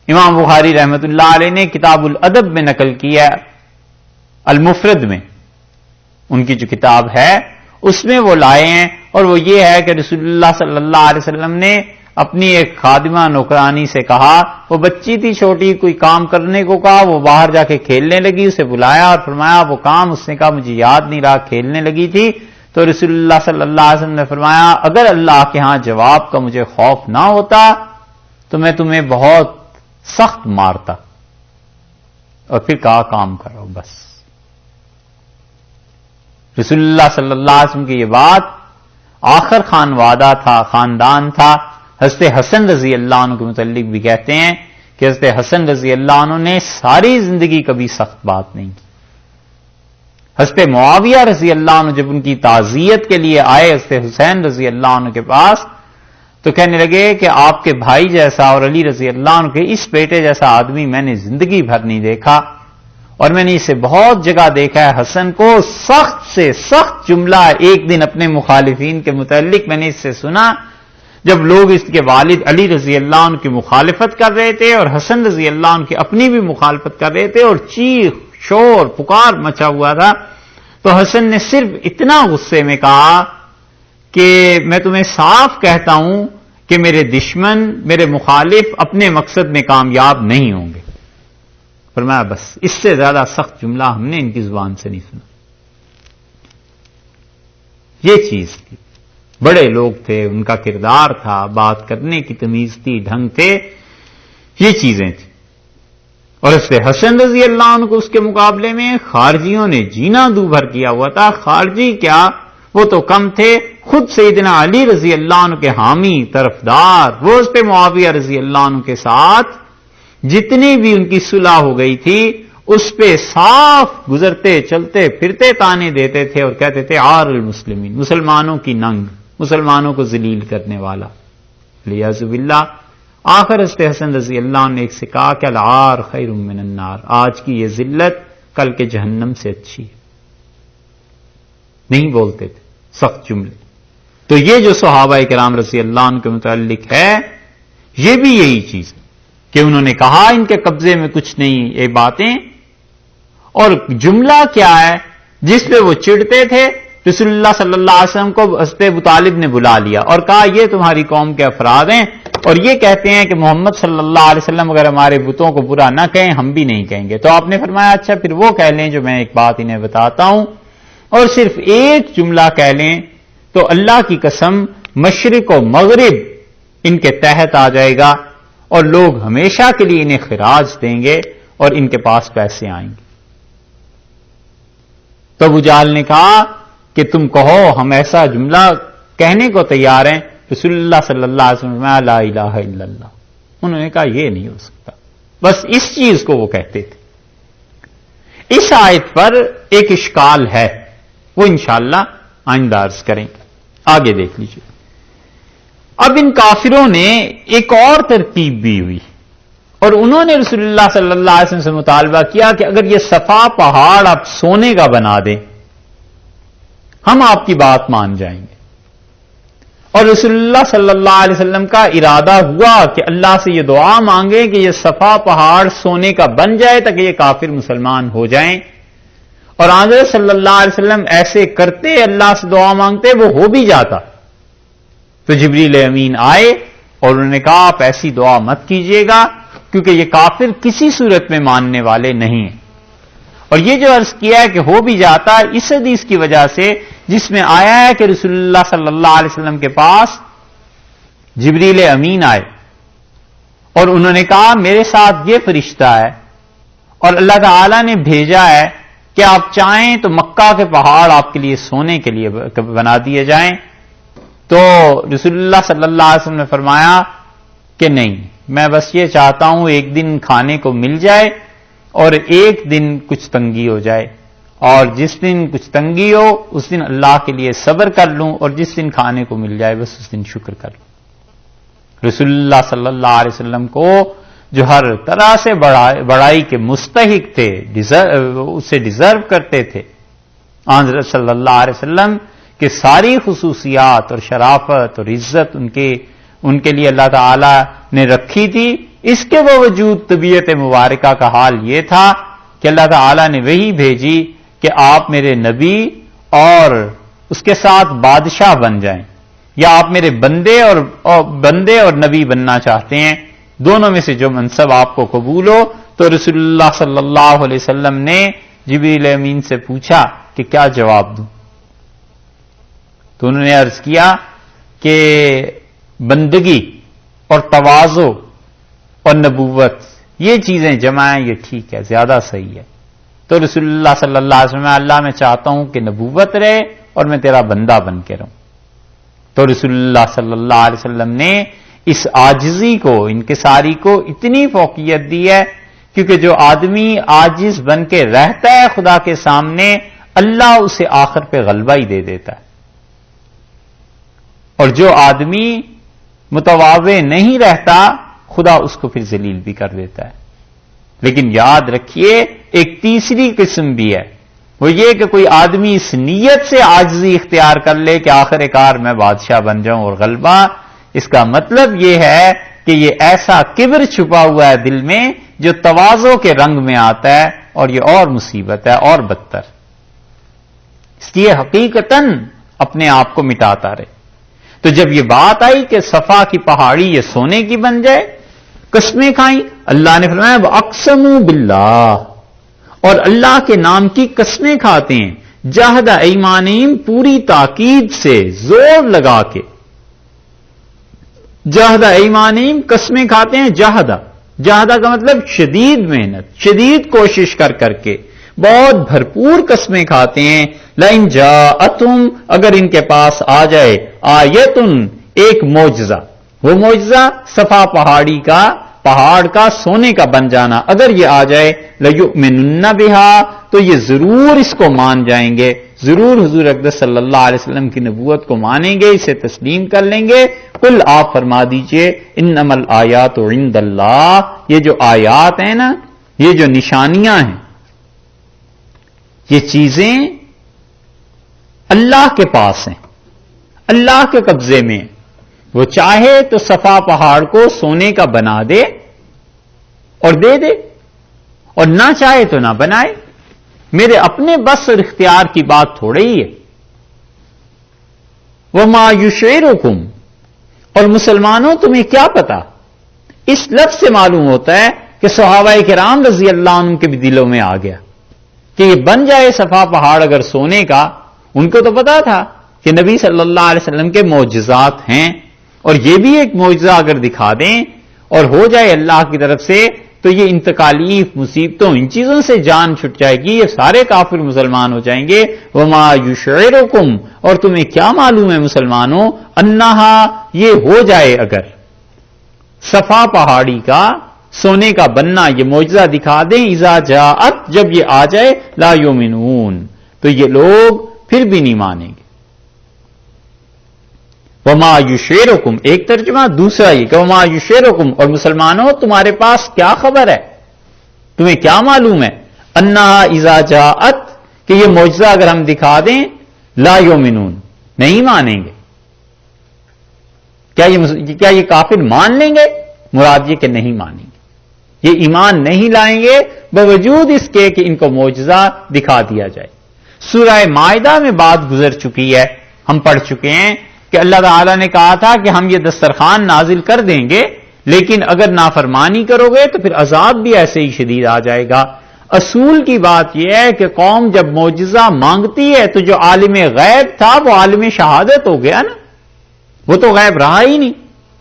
امام بخاری رحمت اللہ علیہ نے کتاب الادب میں نقل کیا، المفرد میں ان کی جو کتاب ہے اس میں وہ لائے ہیں، اور وہ یہ ہے کہ رسول اللہ صلی اللہ علیہ وسلم نے اپنی ایک خادمہ نوکرانی سے کہا، وہ بچی تھی چھوٹی، کوئی کام کرنے کو کہا، وہ باہر جا کے کھیلنے لگی، اسے بلایا اور فرمایا وہ کام، اس نے کہا مجھے یاد نہیں رہا، کھیلنے لگی تھی، تو رسول اللہ صلی اللہ علیہ وسلم نے فرمایا اگر اللہ کے ہاں جواب کا مجھے خوف نہ ہوتا تو میں تمہیں بہت سخت مارتا، اور پھر کہا کام کرو بس۔ رسول اللہ صلی اللہ علیہ وسلم کی یہ بات آخر خاندان تھا۔ حضرت حسن رضی اللہ عنہ کے متعلق بھی کہتے ہیں کہ حضرت حسن رضی اللہ عنہ نے ساری زندگی کبھی سخت بات نہیں کی۔ حضرت معاویہ رضی اللہ عنہ جب ان کی تعزیت کے لیے آئے حضرت حسین رضی اللہ عنہ کے پاس تو کہنے لگے کہ آپ کے بھائی جیسا اور علی رضی اللہ عنہ کے اس بیٹے جیسا آدمی میں نے زندگی بھر نہیں دیکھا، اور میں نے اسے بہت جگہ دیکھا ہے حسن کو سخت سے سخت جملہ ایک دن اپنے مخالفین کے متعلق میں نے اس سے سنا جب لوگ اس کے والد علی رضی اللہ عنہ کی مخالفت کر رہے تھے اور حسن رضی اللہ عنہ کی اپنی بھی مخالفت کر رہے تھے اور چیخ شور پکار مچا ہوا تھا، تو حسن نے صرف اتنا غصے میں کہا کہ میں تمہیں صاف کہتا ہوں کہ میرے دشمن میرے مخالف اپنے مقصد میں کامیاب نہیں ہوں گے۔ فرمایا بس اس سے زیادہ سخت جملہ ہم نے ان کی زبان سے نہیں سنا۔ یہ چیز تھی، بڑے لوگ تھے، ان کا کردار تھا، بات کرنے کی تمیز تھی، ڈھنگ تھے، یہ چیزیں تھیں۔ اور اس سے حسن رضی اللہ عنہ کو اس کے مقابلے میں خارجیوں نے جینا دو بھر کیا ہوا تھا۔ خارجی کیا، وہ تو کم تھے، خود سیدنا علی رضی اللہ عنہ کے حامی طرفدار، وہ اس پہ معاویہ رضی اللہ عنہ کے ساتھ جتنی بھی ان کی صلح ہو گئی تھی اس پہ صاف گزرتے چلتے پھرتے تانے دیتے تھے اور کہتے تھے عار المسلمین، مسلمانوں کی ننگ، مسلمانوں کو ذلیل کرنے والا، لیاذ باللہ۔ آخر حضرت حسن رضی اللہ عنہ نے ایک سے کہا کہ العار خیر من النار، آج کی یہ ذلت کل کے جہنم سے اچھی ہے۔ نہیں بولتے تھے سخت جملے۔ تو یہ جو صحابہ کرام رضی اللہ عنہ کے متعلق ہے یہ بھی یہی چیز ہے کہ انہوں نے کہا ان کے قبضے میں کچھ نہیں یہ باتیں، اور جملہ کیا ہے جس پہ وہ چڑھتے تھے۔ رسول اللہ صلی اللہ علیہ وسلم کو حضرت ابو طالب نے بلا لیا اور کہا یہ تمہاری قوم کے افراد ہیں اور یہ کہتے ہیں کہ محمد صلی اللہ علیہ وسلم اگر ہمارے بتوں کو برا نہ کہیں ہم بھی نہیں کہیں گے۔ تو آپ نے فرمایا اچھا پھر وہ کہہ لیں جو میں ایک بات انہیں بتاتا ہوں، اور صرف ایک جملہ کہہ لیں تو اللہ کی قسم مشرق و مغرب ان کے تحت آ جائے گا اور لوگ ہمیشہ کے لیے انہیں خراج دیں گے اور ان کے پاس پیسے آئیں گے۔ تو ابو جہل نے کہا کہ تم کہو ہم ایسا جملہ کہنے کو تیار ہیں۔ رسول اللہ صلی اللہ علیہ وسلم لا الہ الا اللہ، انہوں نے کہا یہ نہیں ہو سکتا، بس اس چیز کو وہ کہتے تھے۔ اس آیت پر ایک اشکال ہے، وہ انشاءاللہ آئندہ عرض کریں گے، آگے دیکھ لیجیے۔ اب ان کافروں نے ایک اور ترتیب بھی ہوئی اور انہوں نے رسول اللہ صلی اللہ علیہ وسلم سے مطالبہ کیا کہ اگر یہ صفا پہاڑ آپ سونے کا بنا دیں ہم آپ کی بات مان جائیں گے، اور رسول اللہ صلی اللہ علیہ وسلم کا ارادہ ہوا کہ اللہ سے یہ دعا مانگے کہ یہ صفا پہاڑ سونے کا بن جائے تاکہ یہ کافر مسلمان ہو جائیں، اور حضرت صلی اللہ علیہ وسلم ایسے کرتے، اللہ سے دعا مانگتے، وہ ہو بھی جاتا۔ تو جبریل امین آئے اور انہوں نے کہا آپ ایسی دعا مت کیجیے گا کیونکہ یہ کافر کسی صورت میں ماننے والے نہیں ہیں۔ اور یہ جو عرض کیا ہے کہ ہو بھی جاتا ہے اس حدیث کی وجہ سے جس میں آیا ہے کہ رسول اللہ صلی اللہ علیہ وسلم کے پاس جبریل امین آئے اور انہوں نے کہا میرے ساتھ یہ فرشتہ ہے اور اللہ تعالی نے بھیجا ہے کہ آپ چاہیں تو مکہ کے پہاڑ آپ کے لیے سونے کے لیے بنا دیے جائیں۔ تو رسول اللہ صلی اللہ علیہ وسلم نے فرمایا کہ نہیں، میں بس یہ چاہتا ہوں ایک دن کھانے کو مل جائے اور ایک دن کچھ تنگی ہو جائے، اور جس دن کچھ تنگی ہو اس دن اللہ کے لیے صبر کر لوں، اور جس دن کھانے کو مل جائے بس اس دن شکر کر لوں۔ رسول اللہ صلی اللہ علیہ وسلم کو جو ہر طرح سے بڑائی کے مستحق تھے، اسے ڈیزرو کرتے تھے، حضرت صلی اللہ علیہ وسلم کہ ساری خصوصیات اور شرافت اور عزت ان کے لیے اللہ تعالی نے رکھی تھی، اس کے باوجود طبیعت مبارکہ کا حال یہ تھا کہ اللہ تعالی نے وہی بھیجی کہ آپ میرے نبی اور اس کے ساتھ بادشاہ بن جائیں، یا آپ میرے بندے اور نبی بننا چاہتے ہیں، دونوں میں سے جو منصب آپ کو قبول ہو۔ تو رسول اللہ صلی اللہ علیہ وسلم نے جبریل امین سے پوچھا کہ کیا جواب دوں؟ تو انہوں نے عرض کیا کہ بندگی اور تواضع اور نبوت یہ چیزیں جمع ہیں، یہ ٹھیک ہے، زیادہ صحیح ہے. تو رسول اللہ صلی اللہ علیہ وسلم، اللہ میں چاہتا ہوں کہ نبوت رہے اور میں تیرا بندہ بن کے رہوں. تو رسول اللہ صلی اللہ علیہ وسلم نے اس عاجزی کو، انکساری کو اتنی فوقیت دی ہے، کیونکہ جو آدمی عاجز بن کے رہتا ہے خدا کے سامنے، اللہ اسے آخر پہ غلبہ ہی دے دیتا ہے. اور جو آدمی متواضع نہیں رہتا، خدا اس کو پھر ذلیل بھی کر دیتا ہے. لیکن یاد رکھیے ایک تیسری قسم بھی ہے، وہ یہ کہ کوئی آدمی اس نیت سے عاجزی اختیار کر لے کہ آخر کار میں بادشاہ بن جاؤں اور غلبہ. اس کا مطلب یہ ہے کہ یہ ایسا کبر چھپا ہوا ہے دل میں جو تواضع کے رنگ میں آتا ہے، اور یہ اور مصیبت ہے اور بدتر. اس لیے حقیقتاً اپنے آپ کو مٹاتا رہے. تو جب یہ بات آئی کہ صفا کی پہاڑی یہ سونے کی بن جائے، قسمیں کھائیں. اللہ نے فرمایا وَأَقْسَمُوا بِاللَّهِ، اور اللہ کے نام کی قسمیں کھاتے ہیں. جَهْدَ أَيْمَانِهِمْ، پوری تاکید سے، زور لگا کے. جَهْدَ أَيْمَانِهِمْ، قسمیں کھاتے ہیں. جہدہ کا مطلب شدید محنت، شدید کوشش کر کر کے، بہت بھرپور قسمیں کھاتے ہیں. لَإِن جَاءَتْهُمْ، اگر ان کے پاس آ جائے آیتن، ایک معجزہ، وہ معجزہ صفا پہاڑ کا سونے کا بن جانا، اگر یہ آ جائے لَيُؤْمِنُنَّ بِهَا، تو یہ ضرور اس کو مان جائیں گے، ضرور حضور اقدس صلی اللہ علیہ وسلم کی نبوت کو مانیں گے، اسے تسلیم کر لیں گے. قل، آپ فرما دیجئے انما الآیات عند اللہ، یہ جو آیات ہیں نا، یہ جو نشانیاں ہیں، یہ چیزیں اللہ کے پاس ہیں، اللہ کے قبضے میں. وہ چاہے تو صفا پہاڑ کو سونے کا بنا دے اور دے دے، اور نہ چاہے تو نہ بنائے. میرے اپنے بس اور اختیار کی بات تھوڑے ہی ہے. وَمَا يُشْعِرُكُمْ، اور مسلمانوں تمہیں کیا پتا. اس لفظ سے معلوم ہوتا ہے کہ صحابہ کرام رضی اللہ عنہ کے بھی دلوں میں آ گیا کہ یہ بن جائے صفا پہاڑ اگر سونے کا. ان کو تو پتا تھا کہ نبی صلی اللہ علیہ وسلم کے معجزات ہیں، اور یہ بھی ایک معجزہ اگر دکھا دیں اور ہو جائے اللہ کی طرف سے، تو یہ ان تکالیف، مصیبتوں، ان چیزوں سے جان چھٹ جائے گی، یہ سارے کافر مسلمان ہو جائیں گے. وما یشعرکم، اور تمہیں کیا معلوم ہے مسلمانوں، انہا، یہ ہو جائے اگر صفا پہاڑی کا سونے کا بننا، یہ معجزہ دکھا دیں، اذا جاءت، جب یہ آ جائے، لا یؤمنون، تو یہ لوگ پھر بھی نہیں مانیں گے. وما یشعرکم، ایک ترجمہ. دوسرا یہ کہ وما یشعرکم، اور مسلمانوں تمہارے پاس کیا خبر ہے، تمہیں کیا معلوم ہے، انہا اذا جاءت، کہ یہ معجزہ اگر ہم دکھا دیں، لا یؤمنون، نہیں مانیں گے. کیا یہ کافر مان لیں گے؟ مراد یہ کہ نہیں مانیں گے، یہ ایمان نہیں لائیں گے باوجود اس کے کہ ان کو معجزہ دکھا دیا جائے. سورہ مائدہ میں بات گزر چکی ہے، ہم پڑھ چکے ہیں کہ اللہ تعالیٰ نے کہا تھا کہ ہم یہ دسترخوان نازل کر دیں گے، لیکن اگر نافرمانی کرو گے تو پھر عذاب بھی ایسے ہی شدید آ جائے گا. اصول کی بات یہ ہے کہ قوم جب معجزہ مانگتی ہے تو جو عالم غیب تھا وہ عالم شہادت ہو گیا نا، وہ تو غیب رہا ہی نہیں.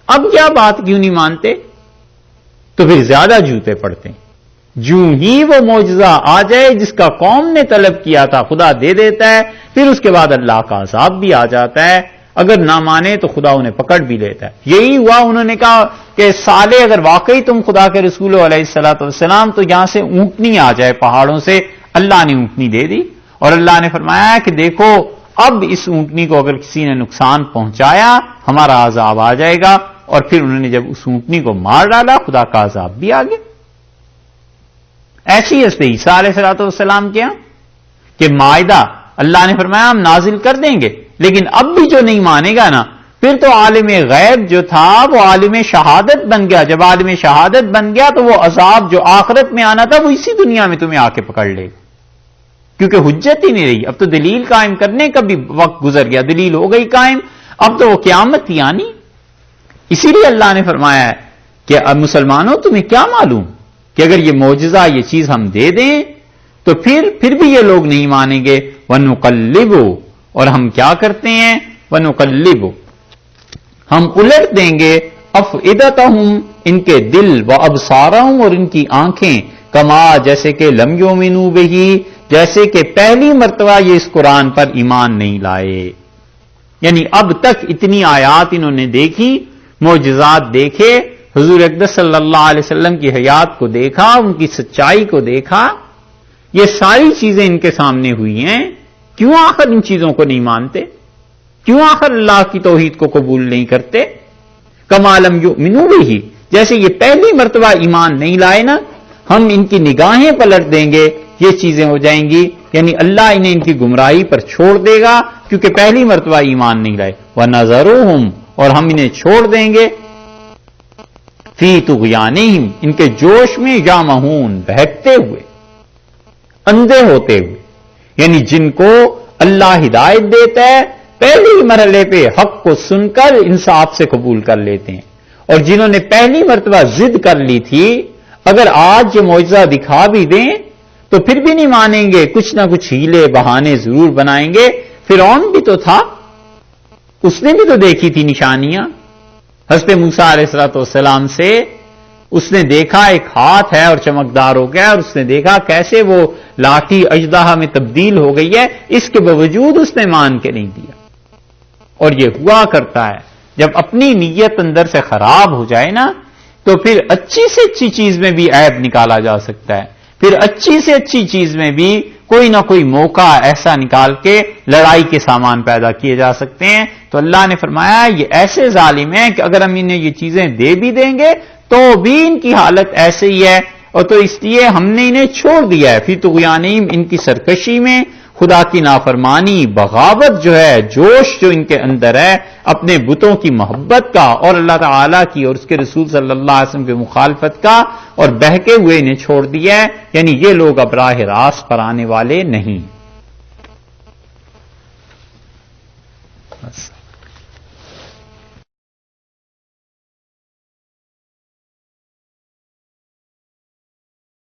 اب کیا بات کیوں نہیں مانتے؟ تو پھر زیادہ جوتے پڑتے ہیں. جو ہی وہ معجزہ آ جائے جس کا قوم نے طلب کیا تھا، خدا دے دیتا ہے، پھر اس کے بعد اللہ کا عذاب بھی آ جاتا ہے. اگر نہ مانے تو خدا انہیں پکڑ بھی لیتا ہے. یہی ہوا، انہوں نے کہا کہ سالے اگر واقعی تم خدا کے رسول علیہ الصلوۃ والسلام تو یہاں سے اونٹنی آ جائے پہاڑوں سے. اللہ نے اونٹنی دے دی، اور اللہ نے فرمایا کہ دیکھو اب اس اونٹنی کو اگر کسی نے نقصان پہنچایا ہمارا عذاب آ جائے گا. اور پھر انہوں نے جب اس اونٹنی کو مار ڈالا، خدا کا عذاب بھی آ گیا. ایسی حضرت عیسیٰ علیہ الصلوۃ والسلام کے ہاں کہ مائدہ اللہ نے فرمایا ہم نازل کر دیں گے، لیکن اب بھی جو نہیں مانے گا نا، پھر تو عالم غیب جو تھا وہ عالم شہادت بن گیا. جب عالم شہادت بن گیا تو وہ عذاب جو آخرت میں آنا تھا وہ اسی دنیا میں تمہیں آ کے پکڑ لے گا، کیونکہ حجت ہی نہیں رہی. اب تو دلیل قائم کرنے کا بھی وقت گزر گیا، دلیل ہو گئی قائم، اب تو وہ قیامت ہی آنی. اسی لیے اللہ نے فرمایا ہے کہ اب مسلمانوں تمہیں کیا معلوم کہ اگر یہ معجزہ، یہ چیز ہم دے دیں تو پھر بھی یہ لوگ نہیں مانیں گے. وَنُقَلِّبُ، اور ہم کیا کرتے ہیں، وَنُقَلِّبُ ہم الٹ دیں گے افئدتہم ان کے دل وابصارہم اور ان کی آنکھیں کما جیسے کہ لم یؤمنوا بہ جیسے کہ پہلی مرتبہ یہ اس قرآن پر ایمان نہیں لائے. یعنی اب تک اتنی آیات انہوں نے دیکھی، معجزات دیکھے، حضور اقدس صلی اللہ علیہ وسلم کی حیات کو دیکھا، ان کی سچائی کو دیکھا، یہ ساری چیزیں ان کے سامنے ہوئی ہیں، کیوں آخر ان چیزوں کو نہیں مانتے؟ کیوں آخر اللہ کی توحید کو قبول نہیں کرتے؟ کما لم یؤمنوا بہ جیسے یہ پہلی مرتبہ ایمان نہیں لائے نا، ہم ان کی نگاہیں پلٹ دیں گے، یہ چیزیں ہو جائیں گی، یعنی اللہ انہیں ان کی گمراہی پر چھوڑ دے گا کیونکہ پہلی مرتبہ ایمان نہیں لائے. وَنَذَرُهُمْ اور ہم انہیں چھوڑ دیں گے فی طغیانہم ان کے جوش میں یعمہون بہکتے ہوئے، اندھے ہوتے ہوئے. یعنی جن کو اللہ ہدایت دیتا ہے پہلی مرحلے پہ حق کو سن کر انصاف سے قبول کر لیتے ہیں، اور جنہوں نے پہلی مرتبہ ضد کر لی تھی اگر آج یہ معجزہ دکھا بھی دیں تو پھر بھی نہیں مانیں گے، کچھ نہ کچھ ہیلے بہانے ضرور بنائیں گے. فرعون بھی تو تھا، اس نے بھی تو دیکھی تھی نشانیاں. حضرت موسیٰ علیہ الصلوۃ والسلام سے اس نے دیکھا ایک ہاتھ ہے اور چمکدار ہو گیا، اور اس نے دیکھا کیسے وہ لاٹھی اژدہا میں تبدیل ہو گئی ہے، اس کے باوجود اس نے مان کے نہیں دیا. اور یہ ہوا کرتا ہے جب اپنی نیت اندر سے خراب ہو جائے نا تو پھر اچھی سے اچھی چیز میں بھی عیب نکالا جا سکتا ہے، پھر اچھی سے اچھی چیز میں بھی کوئی نہ کوئی موقع ایسا نکال کے لڑائی کے سامان پیدا کیے جا سکتے ہیں. تو اللہ نے فرمایا یہ ایسے ظالم ہیں کہ اگر ہم انہیں یہ چیزیں دے بھی دیں گے تو بھی ان کی حالت ایسے ہی ہے، اور تو اس لیے ہم نے انہیں چھوڑ دیا ہے فی طغیانہم ان کی سرکشی میں، خدا کی نافرمانی، بغاوت جو ہے، جوش جو ان کے اندر ہے اپنے بتوں کی محبت کا اور اللہ تعالیٰ کی اور اس کے رسول صلی اللہ علیہ وسلم کی مخالفت کا، اور بہکے ہوئے انہیں چھوڑ دیا ہے. یعنی یہ لوگ اب راہ راست پر آنے والے نہیں.